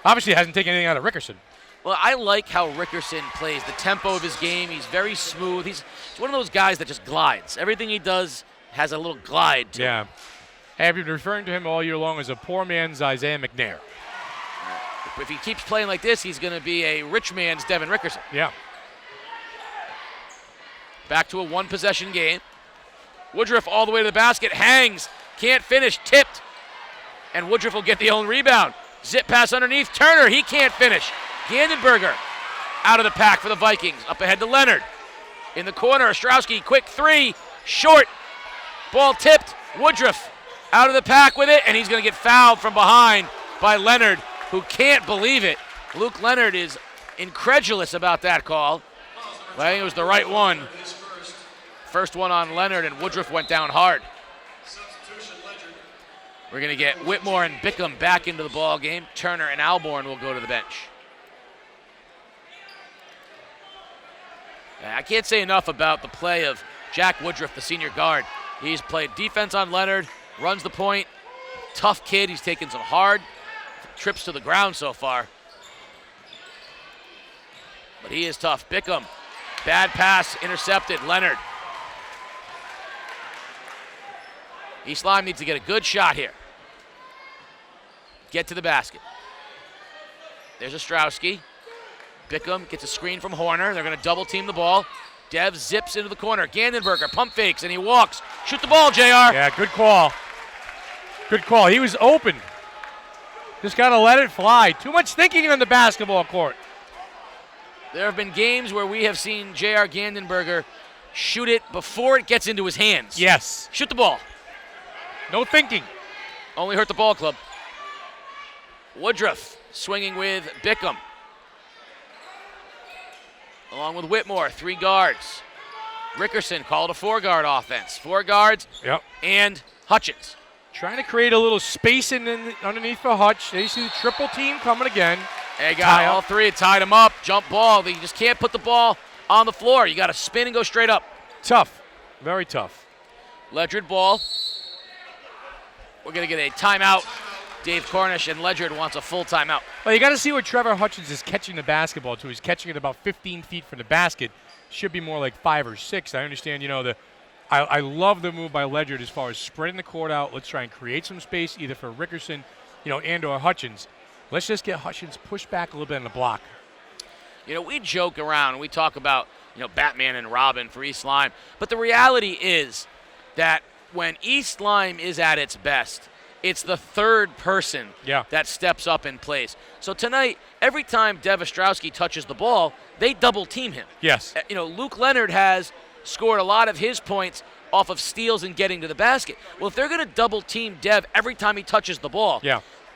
Obviously, it hasn't taken anything out of Rickerson. Well, I like how Rickerson plays, the tempo of his game. He's very smooth. He's one of those guys that just glides. Everything he does has a little glide to him. I've been referring to him all year long as a poor man's Isaiah McNair. If he keeps playing like this, he's going to be a rich man's Devin Rickerson. Yeah. Back to a one-possession game. Woodruff all the way to the basket, hangs, can't finish, tipped, and Woodruff will get the own rebound. Zip pass underneath, Turner, he can't finish. Gandenberger out of the pack for the Vikings, up ahead to Leonard. In the corner, Ostrowski, quick 3, short. Ball tipped. Woodruff out of the pack with it, and he's going to get fouled from behind by Leonard, who can't believe it. Luke Leonard is incredulous about that call. But I think it was the right one. First one on Leonard, and Woodruff went down hard. We're going to get Whitmore and Bickham back into the ball game. Turner and Alborn will go to the bench. I can't say enough about the play of Jack Woodruff, the senior guard. He's played defense on Leonard, runs the point. Tough kid. He's taken some hard trips to the ground so far. But he is tough. Bickham, bad pass, intercepted. Leonard. East Lyme needs to get a good shot here. Get to the basket. There's Ostrowski. Bickham gets a screen from Horner. They're going to double team the ball. Dev zips into the corner. Gandenberger pump fakes, and he walks. Shoot the ball, JR. Yeah, good call. Good call. He was open. Just got to let it fly. Too much thinking on the basketball court. There have been games where we have seen JR Gandenberger shoot it before it gets into his hands. Yes. Shoot the ball. No thinking. Only hurt the ball club. Woodruff swinging with Bickham. Along with Whitmore, 3 guards. Rickerson called a 4-guard offense. 4 guards and Hutchins. Trying to create a little space underneath for Hutch. They see the triple team coming again. They got all 3, tied him up, jump ball. You just can't put the ball on the floor. You got to spin and go straight up. Tough, very tough. Ledyard ball. We're going to get a timeout. Dave Cornish, and Ledyard wants a full timeout. Well, you got to see where Trevor Hutchins is catching the basketball to. He's catching it about 15 feet from the basket. Should be more like 5 or 6. I understand, I love the move by Ledyard as far as spreading the court out. Let's try and create some space either for Rickerson, and or Hutchins. Let's just get Hutchins pushed back a little bit in the block. We joke around and we talk about, Batman and Robin for East Lyme. But the reality is that when East Lyme is at its best, it's the third person that steps up and plays. So tonight, every time Dev Ostrowski touches the ball, they double team him. Yes. Luke Leonard has scored a lot of his points off of steals and getting to the basket. Well, if they're going to double team Dev every time he touches the ball,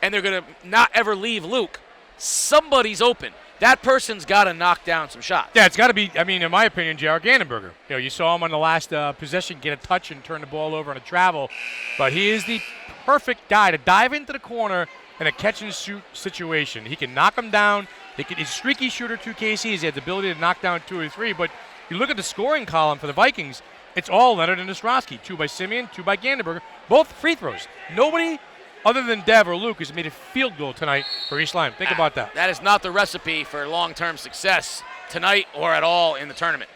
and they're going to not ever leave Luke, somebody's open. That person's got to knock down some shots. Yeah, it's got to be, in my opinion, J.R. Gandenberger. You saw him on the last possession get a touch and turn the ball over on a travel. But he is the perfect guy to dive into the corner in a catch-and-shoot situation. He can knock them down. He's a streaky shooter, 2 KCs. He has the ability to knock down 2 or 3. But you look at the scoring column for the Vikings, it's all Leonard and Ostrowski. 2 by Simeon, 2 by Gandenberger. Both free throws. Nobody other than Dev or Luke has made a field goal tonight for East Lyme. Think about that. That is not the recipe for long-term success tonight or at all in the tournament.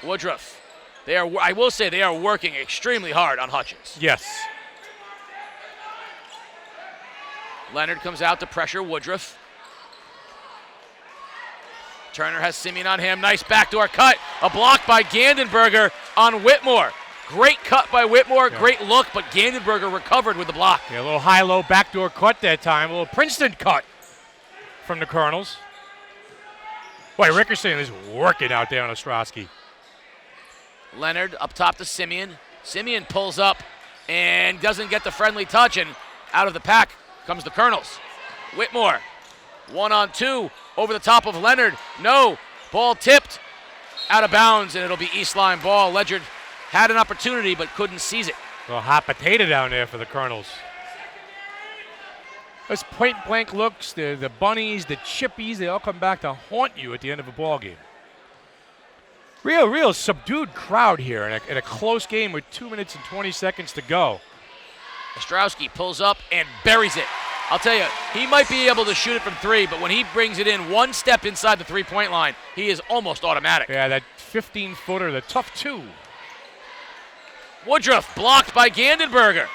Woodruff. I will say they are working extremely hard on Hutchins. Yes. Leonard comes out to pressure Woodruff. Turner has Simeon on him. Nice backdoor cut. A block by Gandenberger on Whitmore. Great cut by Whitmore, great look, but Gandenberger recovered with the block. Yeah, a little high-low backdoor cut that time, a little Princeton cut from the Colonels. Boy, Rickerson is working out there on Ostrowski. Leonard up top to Simeon. Simeon pulls up and doesn't get the friendly touch, and out of the pack comes the Colonels. Whitmore, 1-on-2 over the top of Leonard. No, ball tipped out of bounds, and it'll be East Lyme ball. Ledyard had an opportunity but couldn't seize it. Well, hot potato down there for the Colonels. Those point-blank looks, the bunnies, the chippies, they all come back to haunt you at the end of a ball game. Real subdued crowd here in a close game with 2 minutes and 20 seconds to go. Ostrowski pulls up and buries it. I'll tell you, he might be able to shoot it from 3, but when he brings it in 1 step inside the 3-point line, he is almost automatic. Yeah, that 15-footer, the tough 2. Woodruff blocked by Gandenberger.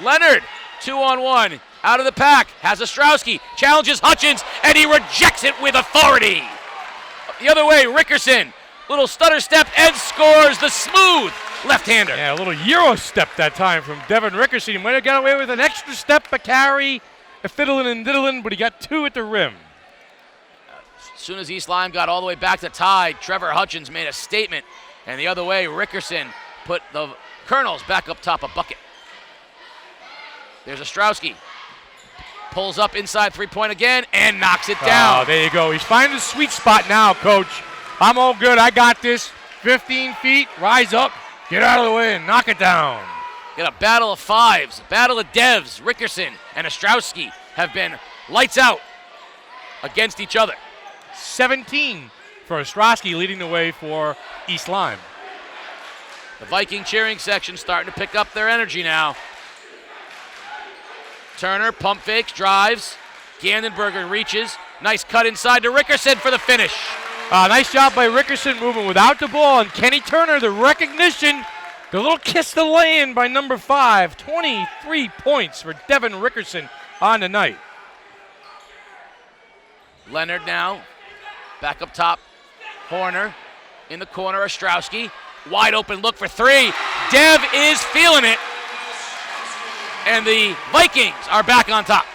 Leonard, 2-on-1, out of the pack, has Ostrowski, challenges Hutchins, and he rejects it with authority. The other way, Rickerson, little stutter step, and scores the smooth left-hander. Yeah, a little Euro step that time from Devin Rickerson. He might have got away with an extra step, a carry, a fiddling and diddling, but he got 2 at the rim. As soon as East Lyme got all the way back to tie, Trevor Hutchins made a statement, and the other way, Rickerson put the Colonels back up top a bucket. There's Ostrowski. Pulls up inside three-point again and knocks it down. Oh, there you go. He's finding the sweet spot now, Coach. I'm all good. I got this. 15 feet, rise up, get out of the way, and knock it down. Got a battle of fives, a battle of devs. Rickerson and Ostrowski have been lights out against each other. 17 for Ostrowski, leading the way for East Lyme. The Viking cheering section starting to pick up their energy now. Turner pump fakes, drives. Gandenberger reaches. Nice cut inside to Rickerson for the finish. Nice job by Rickerson moving without the ball. And Kenny Turner, the recognition, the little kiss to lay-in by number 5. 23 points for Devin Rickerson on the night. Leonard now, back up top. Horner in the corner, Ostrowski. Wide open look for three. Dev is feeling it. And the Vikings are back on top.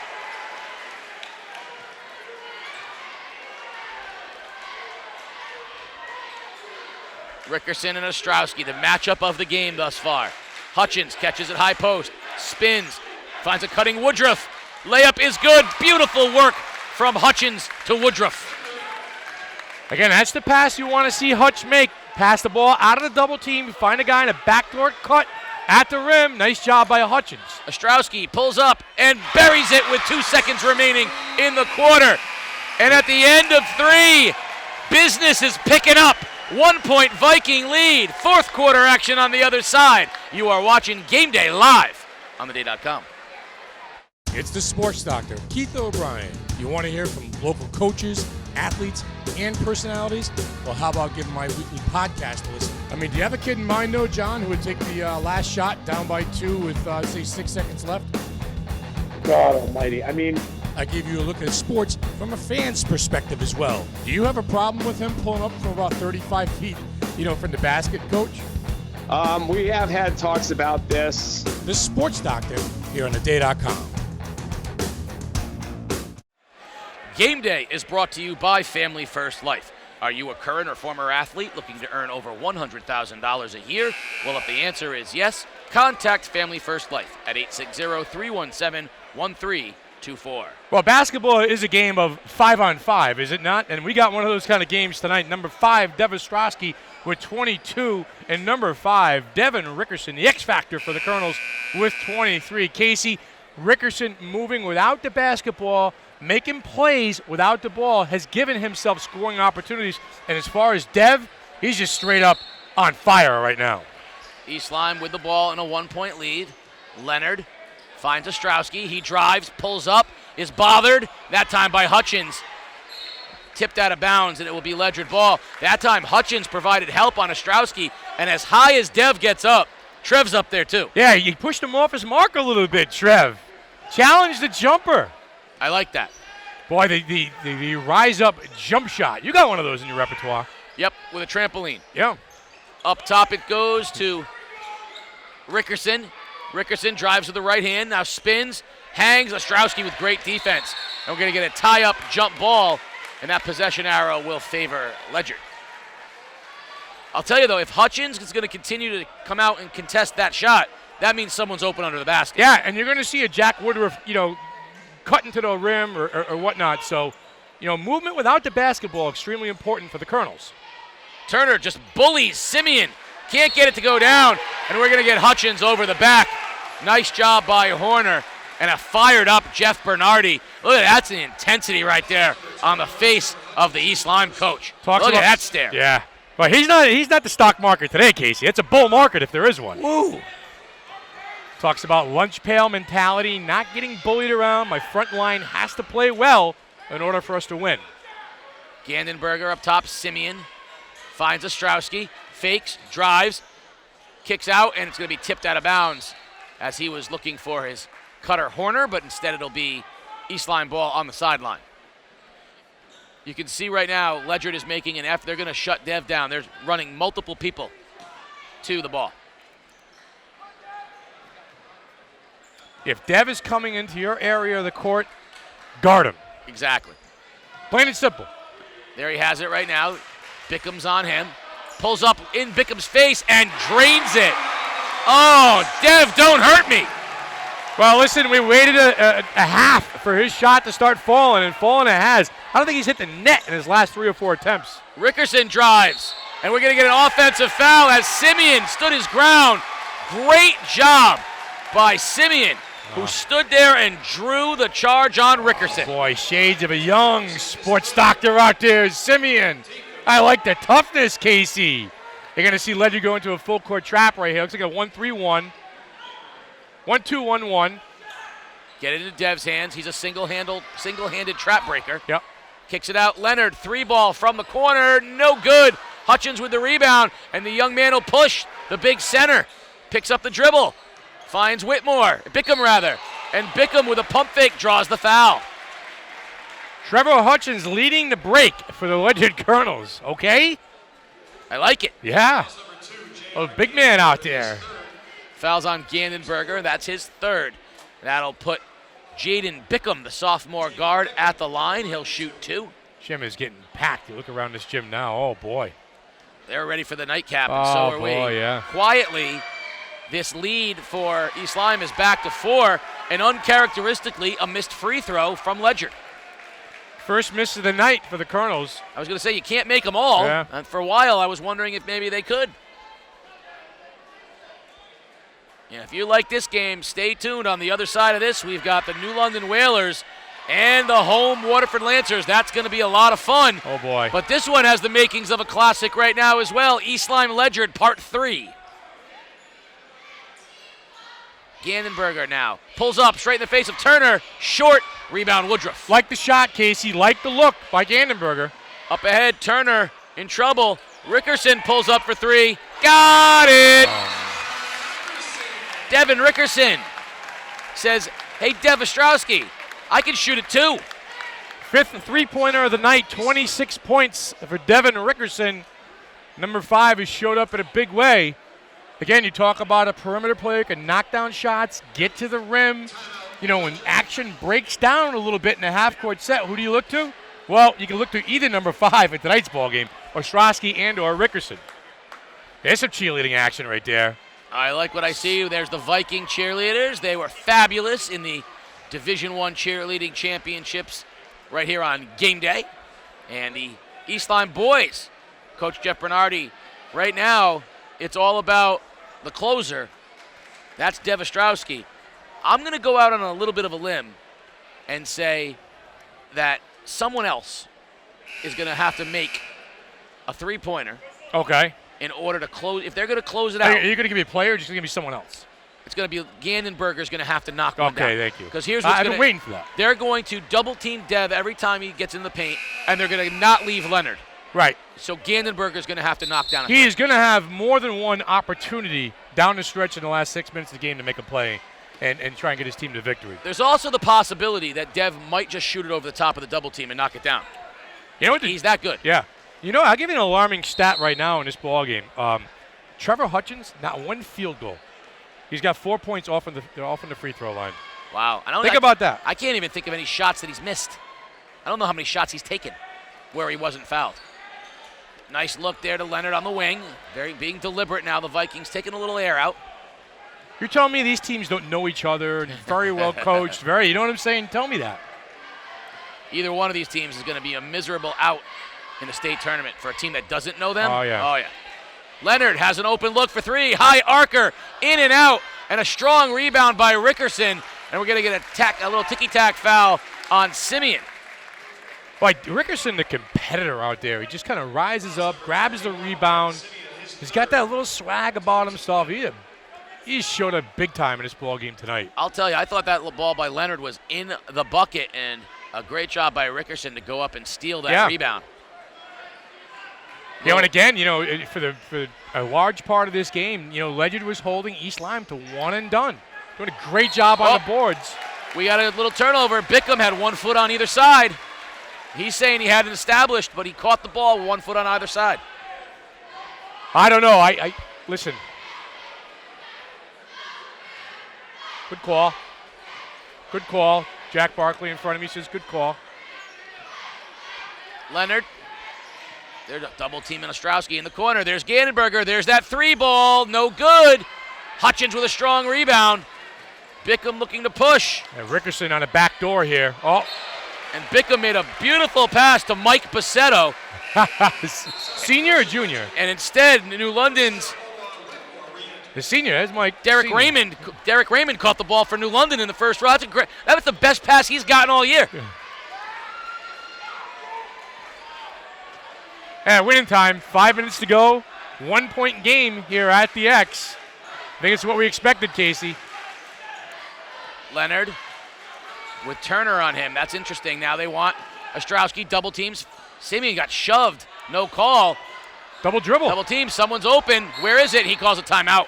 Rickerson and Ostrowski, the matchup of the game thus far. Hutchins catches it high post, spins, finds a cutting Woodruff. Layup is good. Beautiful work from Hutchins to Woodruff. Again, that's the pass you want to see Hutch make. Pass the ball out of the double team, find a guy in a backdoor cut at the rim. Nice job by Hutchins. Ostrowski pulls up and buries it with 2 seconds remaining in the quarter. And at the end of three, business is picking up. 1 point Viking lead. Fourth quarter action on the other side. You are watching Game Day live on theday.com. It's the Sports Doctor, Keith O'Brien. You want to hear from local coaches, athletes, and personalities? Well, how about giving my weekly podcast a listen? I mean, do you have a kid in mind, though, John, who would take the last shot down by 2 with, say, 6 seconds left? God almighty. I mean, I gave you a look at sports from a fan's perspective as well. Do you have a problem with him pulling up from about 35 feet, from the basket, Coach? we have had talks about this. The Sports Doctor here on theday.com. Game Day is brought to you by Family First Life. Are you a current or former athlete looking to earn over $100,000 a year? Well, if the answer is yes, contact Family First Life at 860-317-1324. Well, basketball is a game of 5-on-5, is it not? And we got one of those kind of games tonight. Number 5, Devin Ostrowski with 22, and number 5, Devin Rickerson, the X factor for the Colonels, with 23. Casey, Rickerson moving without the basketball, making plays without the ball, has given himself scoring opportunities. And as far as Dev, he's just straight up on fire right now. East Lyme with the ball in a 1-point lead. Leonard finds Ostrowski. He drives, pulls up, is bothered. That time by Hutchins. Tipped out of bounds, and it will be Ledyard ball. That time Hutchins provided help on Ostrowski, and as high as Dev gets up, Trev's up there too. Yeah, he pushed him off his mark a little bit, Trev. Challenged the jumper. I like that. Boy, the rise up jump shot. You got one of those in your repertoire. Yep, with a trampoline. Yeah. Up top it goes to Rickerson. Rickerson drives with the right hand, now spins, hangs. Ostrowski with great defense. And we're going to get a tie-up jump ball, and that possession arrow will favor Ledyard. I'll tell you, though, if Hutchins is going to continue to come out and contest that shot, that means someone's open under the basket. Yeah, and you're going to see a Jack Woodruff, cutting to the rim or whatnot. So, movement without the basketball, extremely important for the Colonels. Turner just bullies Simeon. Can't get it to go down, and we're going to get Hutchins over the back. Nice job by Horner, and a fired-up Jeff Bernardi. Look at that, that's the intensity right there on the face of the East Lyme coach. Look at that stare. Yeah, but he's not the stock market today, Casey. It's a bull market if there is one. Woo. Talks about lunch pail mentality, not getting bullied around. My front line has to play well in order for us to win. Gandenberger up top, Simeon finds Ostrowski, fakes, drives, kicks out, and it's going to be tipped out of bounds as he was looking for his cutter Horner, but instead it'll be East Lyme ball on the sideline. You can see right now Ledyard is making an effort. They're going to shut Dev down. They're running multiple people to the ball. If Dev is coming into your area of the court, guard him. Exactly. Plain and simple. There he has it right now. Bickham's on him. Pulls up in Bickham's face and drains it. Oh, Dev, don't hurt me. Well, listen, we waited a half for his shot to start falling, and falling it has. I don't think he's hit the net in his last 3 or 4 attempts. Rickerson drives, and we're going to get an offensive foul as Simeon stood his ground. Great job by Simeon, who stood there and drew the charge on Rickerson. Boy, shades of a young sports doctor out there, Simeon. I like the toughness, Casey. You're going to see Ledyard go into a full court trap right here. Looks like a 1-3-1. 1-2-1-1. Get it into Dev's hands. He's a single-handed trap breaker. Yep. Kicks it out. Leonard, 3-ball from the corner. No good. Hutchins with the rebound, and the young man will push the big center. Picks up the dribble. Finds Bickham rather. And Bickham with a pump fake draws the foul. Trevor Hutchins leading the break for the Ledyard Colonels. Okay? I like it. Yeah. A big man out there. Fouls on Gandenberger. That's his third. That'll put Jaden Bickham, the sophomore guard, at the line. He'll shoot 2. Gym is getting packed. You look around this gym now. Oh, boy. They're ready for the nightcap, and so are we. Yeah. Quietly, this lead for East Lyme is back to 4, and uncharacteristically, a missed free throw from Ledyard. First miss of the night for the Colonels. I was going to say, you can't make them all. Yeah. And for a while, I was wondering if maybe they could. Yeah, if you like this game, stay tuned. On the other side of this, we've got the New London Whalers and the home Waterford Lancers. That's going to be a lot of fun. Oh, boy. But this one has the makings of a classic right now as well. East Lyme Ledyard, Part 3. Gandenberger now pulls up straight in the face of Turner. Short. Rebound Woodruff. Like the shot, Casey. Like the look by Gandenberger. Up ahead, Turner in trouble. Rickerson pulls up for 3. Got it! Devin Rickerson says, hey, Dev Ostrowski, I can shoot it too. 5th three-pointer of the night, 26 points for Devin Rickerson. Number 5 has showed up in a big way. Again, you talk about a perimeter player who can knock down shots, get to the rim. You know, when action breaks down a little bit in a half-court set, who do you look to? Well, you can look to either number 5 at tonight's ballgame, Ostrowski and or Rickerson. There's some cheerleading action right there. I like what I see. There's the Viking cheerleaders. They were fabulous in the Division I cheerleading championships right here on game day. And the East Lyme boys, Coach Jeff Bernardi, right now, it's all about the closer. That's Dev Ostrowski. I'm going to go out on a little bit of a limb and say that someone else is going to have to make a three-pointer. Okay. In order to close, if they're going to close it out. Are you going to give me a player or just going to give me someone else? It's going to be Gandenberger's going to have to knock one down. Okay, thank you. Because here's what's I've been waiting for that. They're going to double-team Dev every time he gets in the paint, and they're going to not leave Leonard. Right. So Gandenberger's going to have to knock down a He is going to have more than one opportunity down the stretch in the last 6 minutes of the game to make a play and try and get his team to victory. There's also the possibility that Dev might just shoot it over the top of the double team and knock it down. You know what? He's that good. Yeah. You know, I'll give you an alarming stat right now in this ball game. Trevor Hutchins, not one field goal. He's got 4 points off in the free throw line. Wow. Think about that. I can't even think of any shots that he's missed. I don't know how many shots he's taken where he wasn't fouled. Nice look there to Leonard on the wing. Being deliberate now. The Vikings taking a little air out. You're telling me these teams don't know each other and very well coached. You know what I'm saying? Tell me that. Either one of these teams is going to be a miserable out in the state tournament for a team that doesn't know them. Oh, yeah. Oh, yeah. Leonard has an open look for 3. High arcer, in and out, and a strong rebound by Rickerson. And we're going to get a little ticky-tack foul on Simeon. Like Rickerson, the competitor out there, he just kind of rises up, grabs the rebound. He's got that little swag about himself. He showed up big time in this ball game tonight. I'll tell you, I thought that ball by Leonard was in the bucket, and a great job by Rickerson to go up and steal that rebound. And again, for a large part of this game, Ledyard was holding East Lyme to one and done. Doing a great job on the boards. We got a little turnover. Bickham had 1 foot on either side. He's saying he had it established, but he caught the ball with 1 foot on either side. I don't know. I listen. Good call. Good call. Jack Barkley in front of me says good call. Leonard. They're double teaming Ostrowski in the corner. There's Gannenberger. There's that 3-ball. No good. Hutchins with a strong rebound. Bickham looking to push. And Rickerson on a back door here. Oh. And Bickham made a beautiful pass to Mike Bassetto. Senior or junior? And instead, New London's the senior, that's Mike. Derek Raymond caught the ball for New London in the first round. That was the best pass he's gotten all year. Yeah, winning time. 5 minutes to go. 1-point game here at the X. I think it's what we expected, Casey. Leonard with Turner on him. That's interesting. Now they want Ostrowski double teams. Simeon got shoved. No call. Double dribble. Double team. Someone's open. Where is it? He calls a timeout.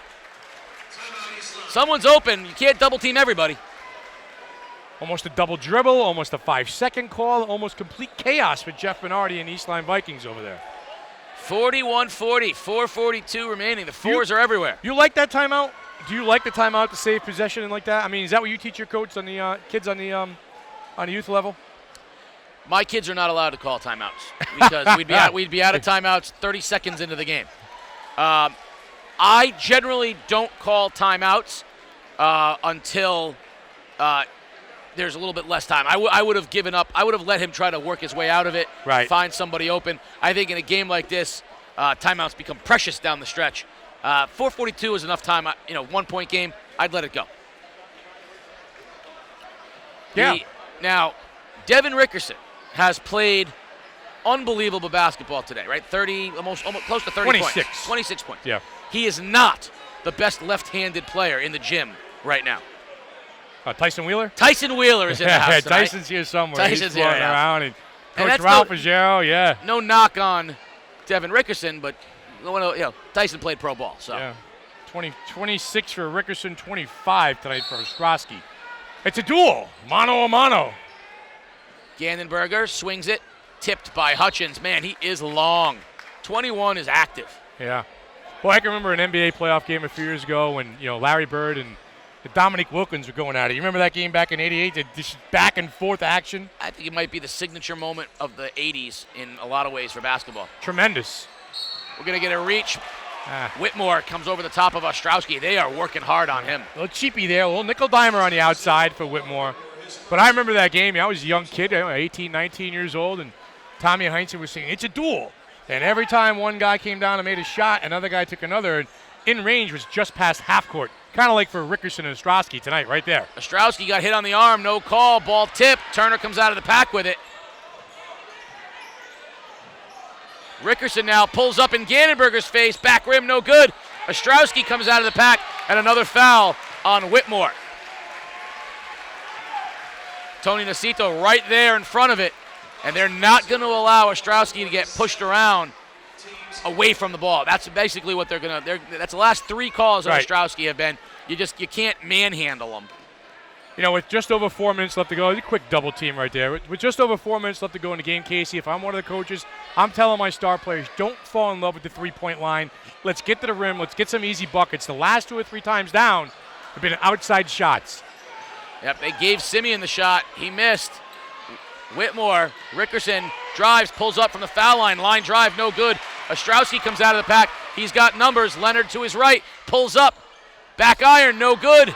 Someone's open. You can't double team everybody. Almost a double dribble. Almost a 5-second call. Almost complete chaos for Jeff Bernardi and East Lyme Vikings over there. 41-40. 4:42 remaining. The fours are everywhere. You like that timeout? Do you like the timeout to save possession and like that? I mean, is that what you teach your coach on the kids on the youth level? My kids are not allowed to call timeouts because we'd be out of timeouts 30 seconds into the game. I generally don't call timeouts until there's a little bit less time. I would have given up. I would have let him try to work his way out of it, find somebody open. I think in a game like this, timeouts become precious down the stretch. 4:42 is enough time. 1-point game, I'd let it go. Yeah. Now, Devin Rickerson has played unbelievable basketball today, right? 30, almost close to 30 points. 26 points. Yeah. He is not the best left-handed player in the gym right now. Tyson Wheeler? Tyson Wheeler is in the house tonight. Tyson's here somewhere. Tyson's He's floating around. And Coach Ralph Agero, yeah. No knock on Devin Rickerson, but Tyson played pro ball. So. Yeah. 26 for Rickerson, 25 tonight for Ostrowski. It's a duel, mano a mano. Gannenberger swings it, tipped by Hutchins. Man, he is long. 21 is active. Yeah. Well, I can remember an NBA playoff game a few years ago when Larry Byrd and Dominique Wilkins were going at it. You remember that game back in '88? This back and forth action. I think it might be the signature moment of the '80s in a lot of ways for basketball. Tremendous. We're gonna get a reach. Whitmore comes over the top of Ostrowski. They are working hard on him. A little cheapy there, a little nickel dimer on the outside for Whitmore. But I remember that game. I was a young kid, 18, 19 years old, and Tommy Heinsohn was saying, it's a duel. And every time one guy came down and made a shot, another guy took another, and in range was just past half court. Kind of like for Rickerson and Ostrowski tonight, right there. Ostrowski got hit on the arm, no call, ball tipped. Turner comes out of the pack with it. Rickerson now pulls up in Gannenberger's face, back rim, no good. Ostrowski comes out of the pack, and another foul on Whitmore. Tony Nacito right there in front of it, and they're not going to allow Ostrowski to get pushed around away from the ball. That's basically what they're going to. That's the last 3 calls on Ostrowski have been. You can't manhandle them. With just over 4 minutes left to go, a quick double team right there. With just over 4 minutes left to go in the game, Casey, if I'm one of the coaches, I'm telling my star players, don't fall in love with the three-point line. Let's get to the rim. Let's get some easy buckets. The last 2 or 3 times down have been outside shots. Yep, they gave Simeon the shot. He missed. Whitmore, Rickerson drives, pulls up from the foul line. Line drive, no good. Ostrowski comes out of the pack. He's got numbers. Leonard to his right, pulls up. Back iron, no good.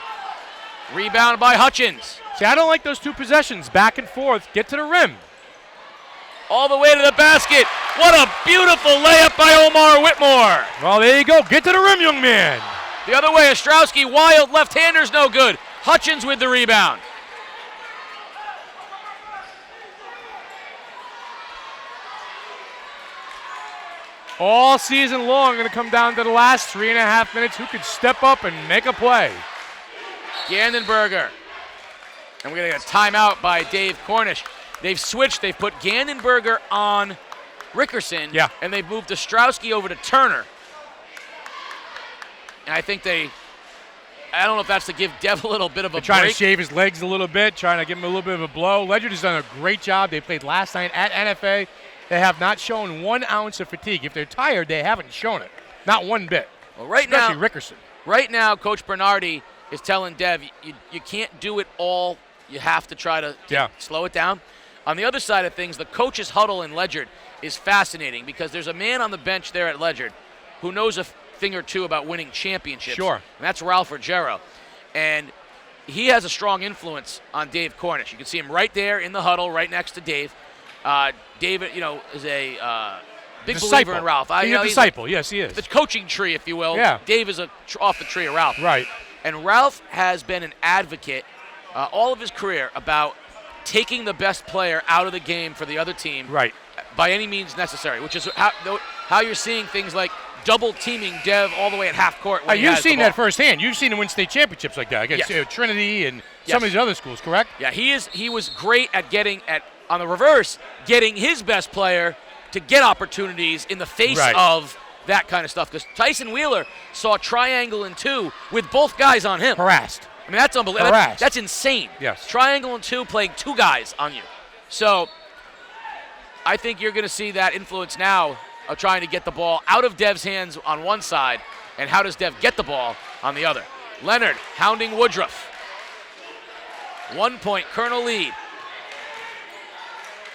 Rebound by Hutchins. See, I don't like those 2 possessions, back and forth. Get to the rim. All the way to the basket. What a beautiful layup by Omar Whitmore. Well, there you go. Get to the rim, young man. The other way, Ostrowski, wild left-hander's no good. Hutchins with the rebound. All season long, going to come down to the last 3.5 minutes. Who could step up and make a play? Gannenberger. And we're going to get a timeout by Dave Cornish. They've switched. They've put Gannenberger on Rickerson. Yeah. And they've moved Ostrowski over to Turner. And I think I don't know if that's to give Dev a little bit of a break. Trying to shave his legs a little bit, trying to give him a little bit of a blow. Ledyard has done a great job. They played last night at NFA. They have not shown 1 ounce of fatigue. If they're tired, they haven't shown it. Not one bit. Well, especially Rickerson. Right now, Coach Bernardi is telling Dev, you can't do it all. You have to try to slow it down. On the other side of things, the coach's huddle in Ledyard is fascinating because there's a man on the bench there at Ledyard who knows a thing or two about winning championships. Sure. And that's Ralph Ruggiero. And he has a strong influence on Dave Cornish. You can see him right there in the huddle, right next to Dave. David, is a big believer in Ralph. He's a disciple. Yes, he is. The coaching tree, if you will. Yeah. Dave is off the tree of Ralph. Right. And Ralph has been an advocate all of his career about taking the best player out of the game for the other team. Right. By any means necessary, which is how you're seeing things like double teaming Dev all the way at half court. You've seen that firsthand. You've seen him win state championships like that against Trinity and some of these other schools, correct? Yeah, he was great at on the reverse, getting his best player to get opportunities in the face of that kind of stuff. Because Tyson Wheeler saw triangle and 2 with both guys on him. Harassed. I mean, that's unbelievable. That's insane. Yes. Triangle and 2 playing 2 guys on you. So I think you're going to see that influence now of trying to get the ball out of Dev's hands on one side, and how does Dev get the ball on the other. Leonard hounding Woodruff. 1 point Colonel lead.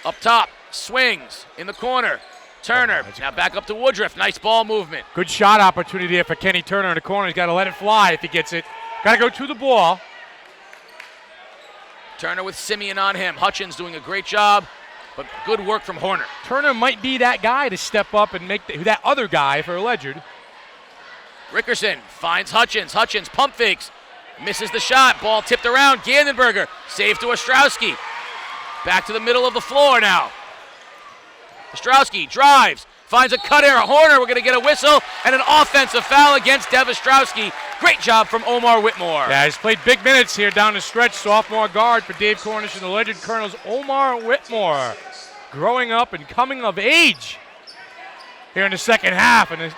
Up top, swings in the corner. Turner now back up to Woodruff. Nice ball movement. Good shot opportunity there for Kenny Turner in the corner. He's got to let it fly if he gets it. Got to go to the ball. Turner with Simeon on him. Hutchins doing a great job, but good work from Horner. Turner might be that guy to step up and make that other guy for Ledyard. Rickerson finds Hutchins. Hutchins pump fakes. Misses the shot. Ball tipped around. Gandenberger. Save to Ostrowski. Back to the middle of the floor now. Ostrowski drives. Finds a cut error. Horner, we're going to get a whistle and an offensive foul against Dev Ostrowski. Great job from Omar Whitmore. Yeah, he's played big minutes here down the stretch. Sophomore guard for Dave Cornish and the Ledyard Colonels, Omar Whitmore. Growing up and coming of age here in the second half in the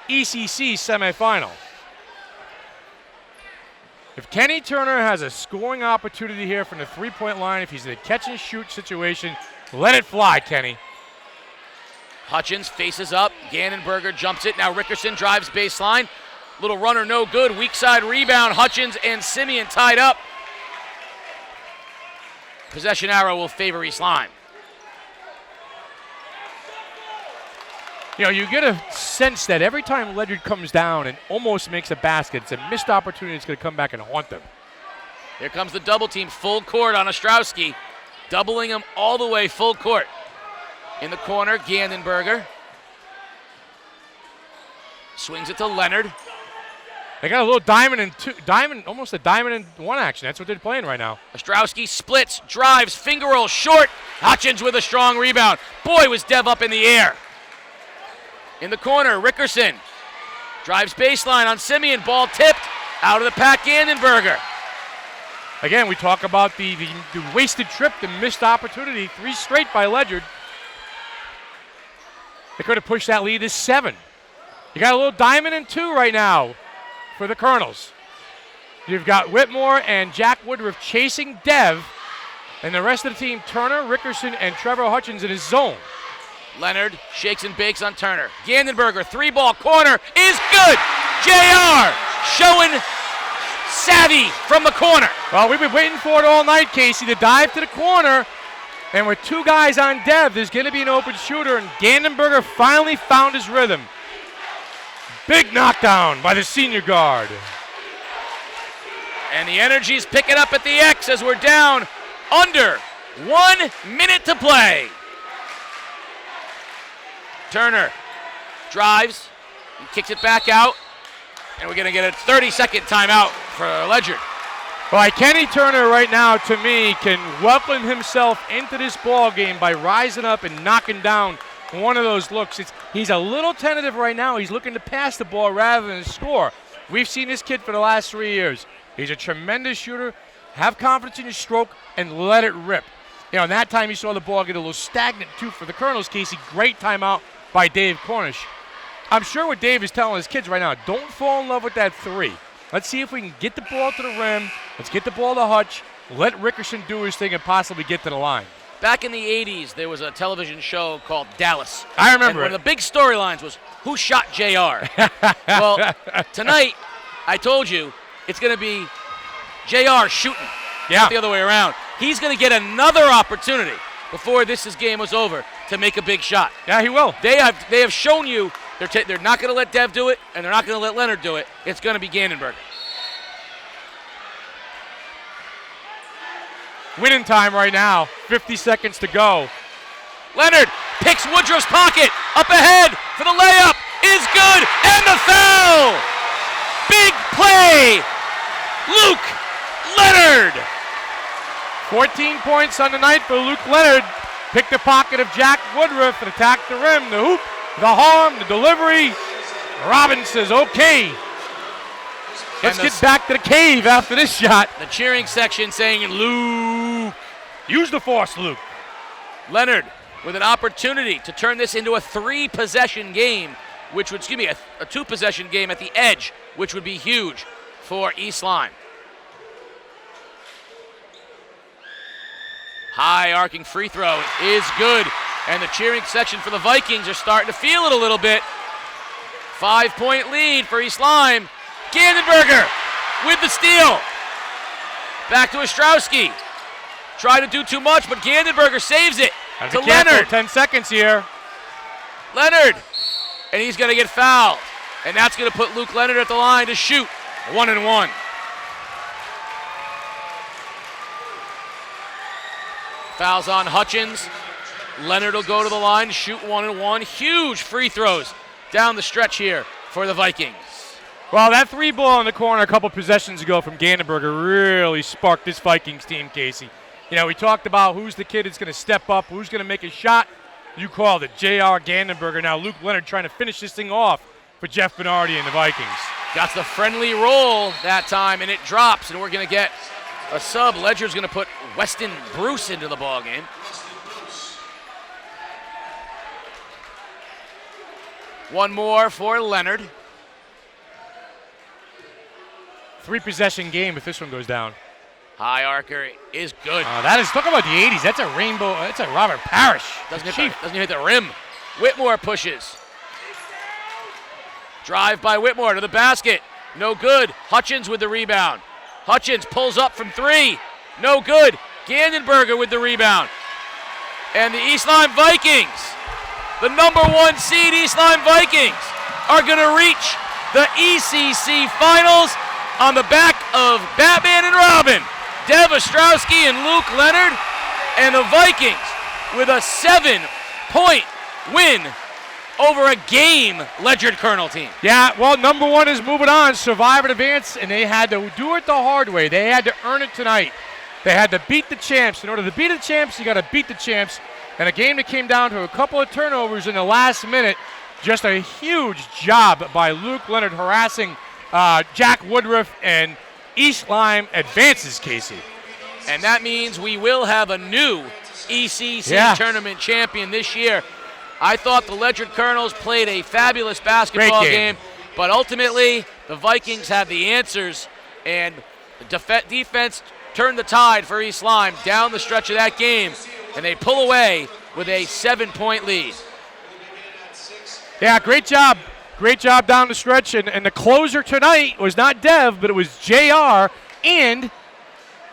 ECC semifinal. If Kenny Turner has a scoring opportunity here from the three-point line, if he's in a catch-and-shoot situation, let it fly, Kenny. Hutchins faces up. Gandenberger jumps it. Now Rickerson drives baseline. Little runner, no good. Weak side rebound. Hutchins and Simeon tied up. Possession arrow will favor East Lyme. You get a sense that every time Ledyard comes down and almost makes a basket, it's a missed opportunity that's going to come back and haunt them. Here comes the double team, full court on Ostrowski. Doubling him all the way full court. In the corner, Gandenberger. Swings it to Leonard. They got a little almost a diamond and 1 action. That's what they're playing right now. Ostrowski splits, drives, finger roll short. Hutchins with a strong rebound. Boy, was Dev up in the air. In the corner, Rickerson drives baseline on Simeon. Ball tipped out of the pack, Gandenberger. Again, we talk about the wasted trip, the missed opportunity. 3 straight by Ledyard. They could have pushed that lead to 7. You got a little diamond and 2 right now for the Colonels. You've got Whitmore and Jack Woodruff chasing Dev, and the rest of the team, Turner, Rickerson, and Trevor Hutchins in his zone. Leonard shakes and bakes on Turner. Gandenberger, 3-ball corner is good. JR showing savvy from the corner. Well, we've been waiting for it all night, Casey, to dive to the corner. And with 2 guys on Dev, there's going to be an open shooter, and Gandenberger finally found his rhythm. Big knockdown by the senior guard. And the energy's picking up at the X as we're down under 1 minute to play. Turner drives and kicks it back out, and we're going to get a 30-second timeout for Ledyard. Well, Kenny Turner right now, to me, can welcome himself into this ball game by rising up and knocking down one of those looks. He's a little tentative right now. He's looking to pass the ball rather than score. We've seen this kid for the last 3 years. He's a tremendous shooter. Have confidence in your stroke and let it rip. And that time you saw the ball get a little stagnant, too, for the Colonels, Casey. Great timeout by Dave Cornish. I'm sure what Dave is telling his kids right now, don't fall in love with that 3. Let's see if we can get the ball to the rim. Let's get the ball to Hutch. Let Rickerson do his thing and possibly get to the line. Back in the 80s, there was a television show called Dallas. I remember and one of the big storylines was, who shot JR? Well, tonight, I told you, it's going to be JR shooting. Yeah. Not the other way around. He's going to get another opportunity before this game was over to make a big shot. Yeah, he will. They have shown you they're not going to let Dev do it, and they're not going to let Leonard do it. It's going to be Gandenberger. Winning time right now. 50 seconds to go. Leonard picks Woodruff's pocket. Up ahead for the layup. Is good. And the foul. Big play. Luke Leonard. 14 points on the night for Luke Leonard. Picked the pocket of Jack Woodruff and attacked the rim, the hoop, the harm, the delivery. Robin says, okay. Let's get back to the cave after this shot. The cheering section saying, Luke. Use the force, Luke. Leonard with an opportunity to turn this into a 3-possession game, which would, a 2-possession game at the edge, which would be huge for East Lyme. High arcing free throw is good. And the cheering section for the Vikings are starting to feel it a little bit. 5-point lead for East Lyme. Gandenberger with the steal. Back to Ostrowski. Tried to do too much, but Gandenberger saves it to Leonard. 10 seconds here. Leonard. And he's going to get fouled. And that's going to put Luke Leonard at the line to shoot. 1-1. Fouls on Hutchins. Leonard will go to the line to shoot 1-1. Huge free throws down the stretch here for the Vikings. Well, that 3-ball in the corner a couple possessions ago from Gandenberger really sparked this Vikings team, Casey. You know, we talked about who's the kid that's going to step up, who's going to make a shot. You called it, J.R. Gandenberger. Now Luke Leonard trying to finish this thing off for Jeff Bernardi and the Vikings. Got the friendly roll that time, and it drops, and we're going to get a sub. Ledger's going to put Weston Bruce into the ball game. One more for Leonard. 3-possession game if this one goes down. High arcer is good. That is, talk about the 80s. That's a rainbow. That's a Robert Parrish. Doesn't hit the rim. Whitmore pushes. Drive by Whitmore to the basket. No good. Hutchins with the rebound. Hutchins pulls up from 3. No good. Gandenberger with the rebound. And the East Lyme Vikings, the number 1 seed East Lyme Vikings, are going to reach the ECC finals on the back of Batman and Robin, Dev Ostrowski and Luke Leonard, and the Vikings with a 7-point win over a game Ledyard Colonel team. Yeah, well, number 1 is moving on, survive and advance, and they had to do it the hard way. They had to earn it tonight. They had to beat the champs. In order to beat the champs, you got to beat the champs. And a game that came down to a couple of turnovers in the last minute. Just a huge job by Luke Leonard harassing Jack Woodruff, and East Lyme advances, Casey. And that means we will have a new ECC tournament champion this year. I thought the Ledyard Colonels played a fabulous basketball game, but ultimately the Vikings had the answers, and defense turned the tide for East Lyme down the stretch of that game, and they pull away with a 7-point lead. Yeah, great job. Great job down the stretch, and the closer tonight was not Dev, but it was JR and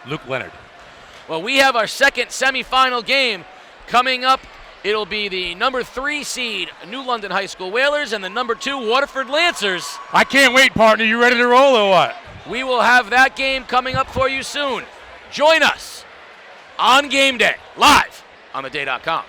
Luke Leonard. Well, we have our second semifinal game coming up. It'll be the number 3 seed New London High School Whalers and the number 2 Waterford Lancers. I can't wait, partner. You ready to roll or what? We will have that game coming up for you soon. Join us on game day, live on theday.com.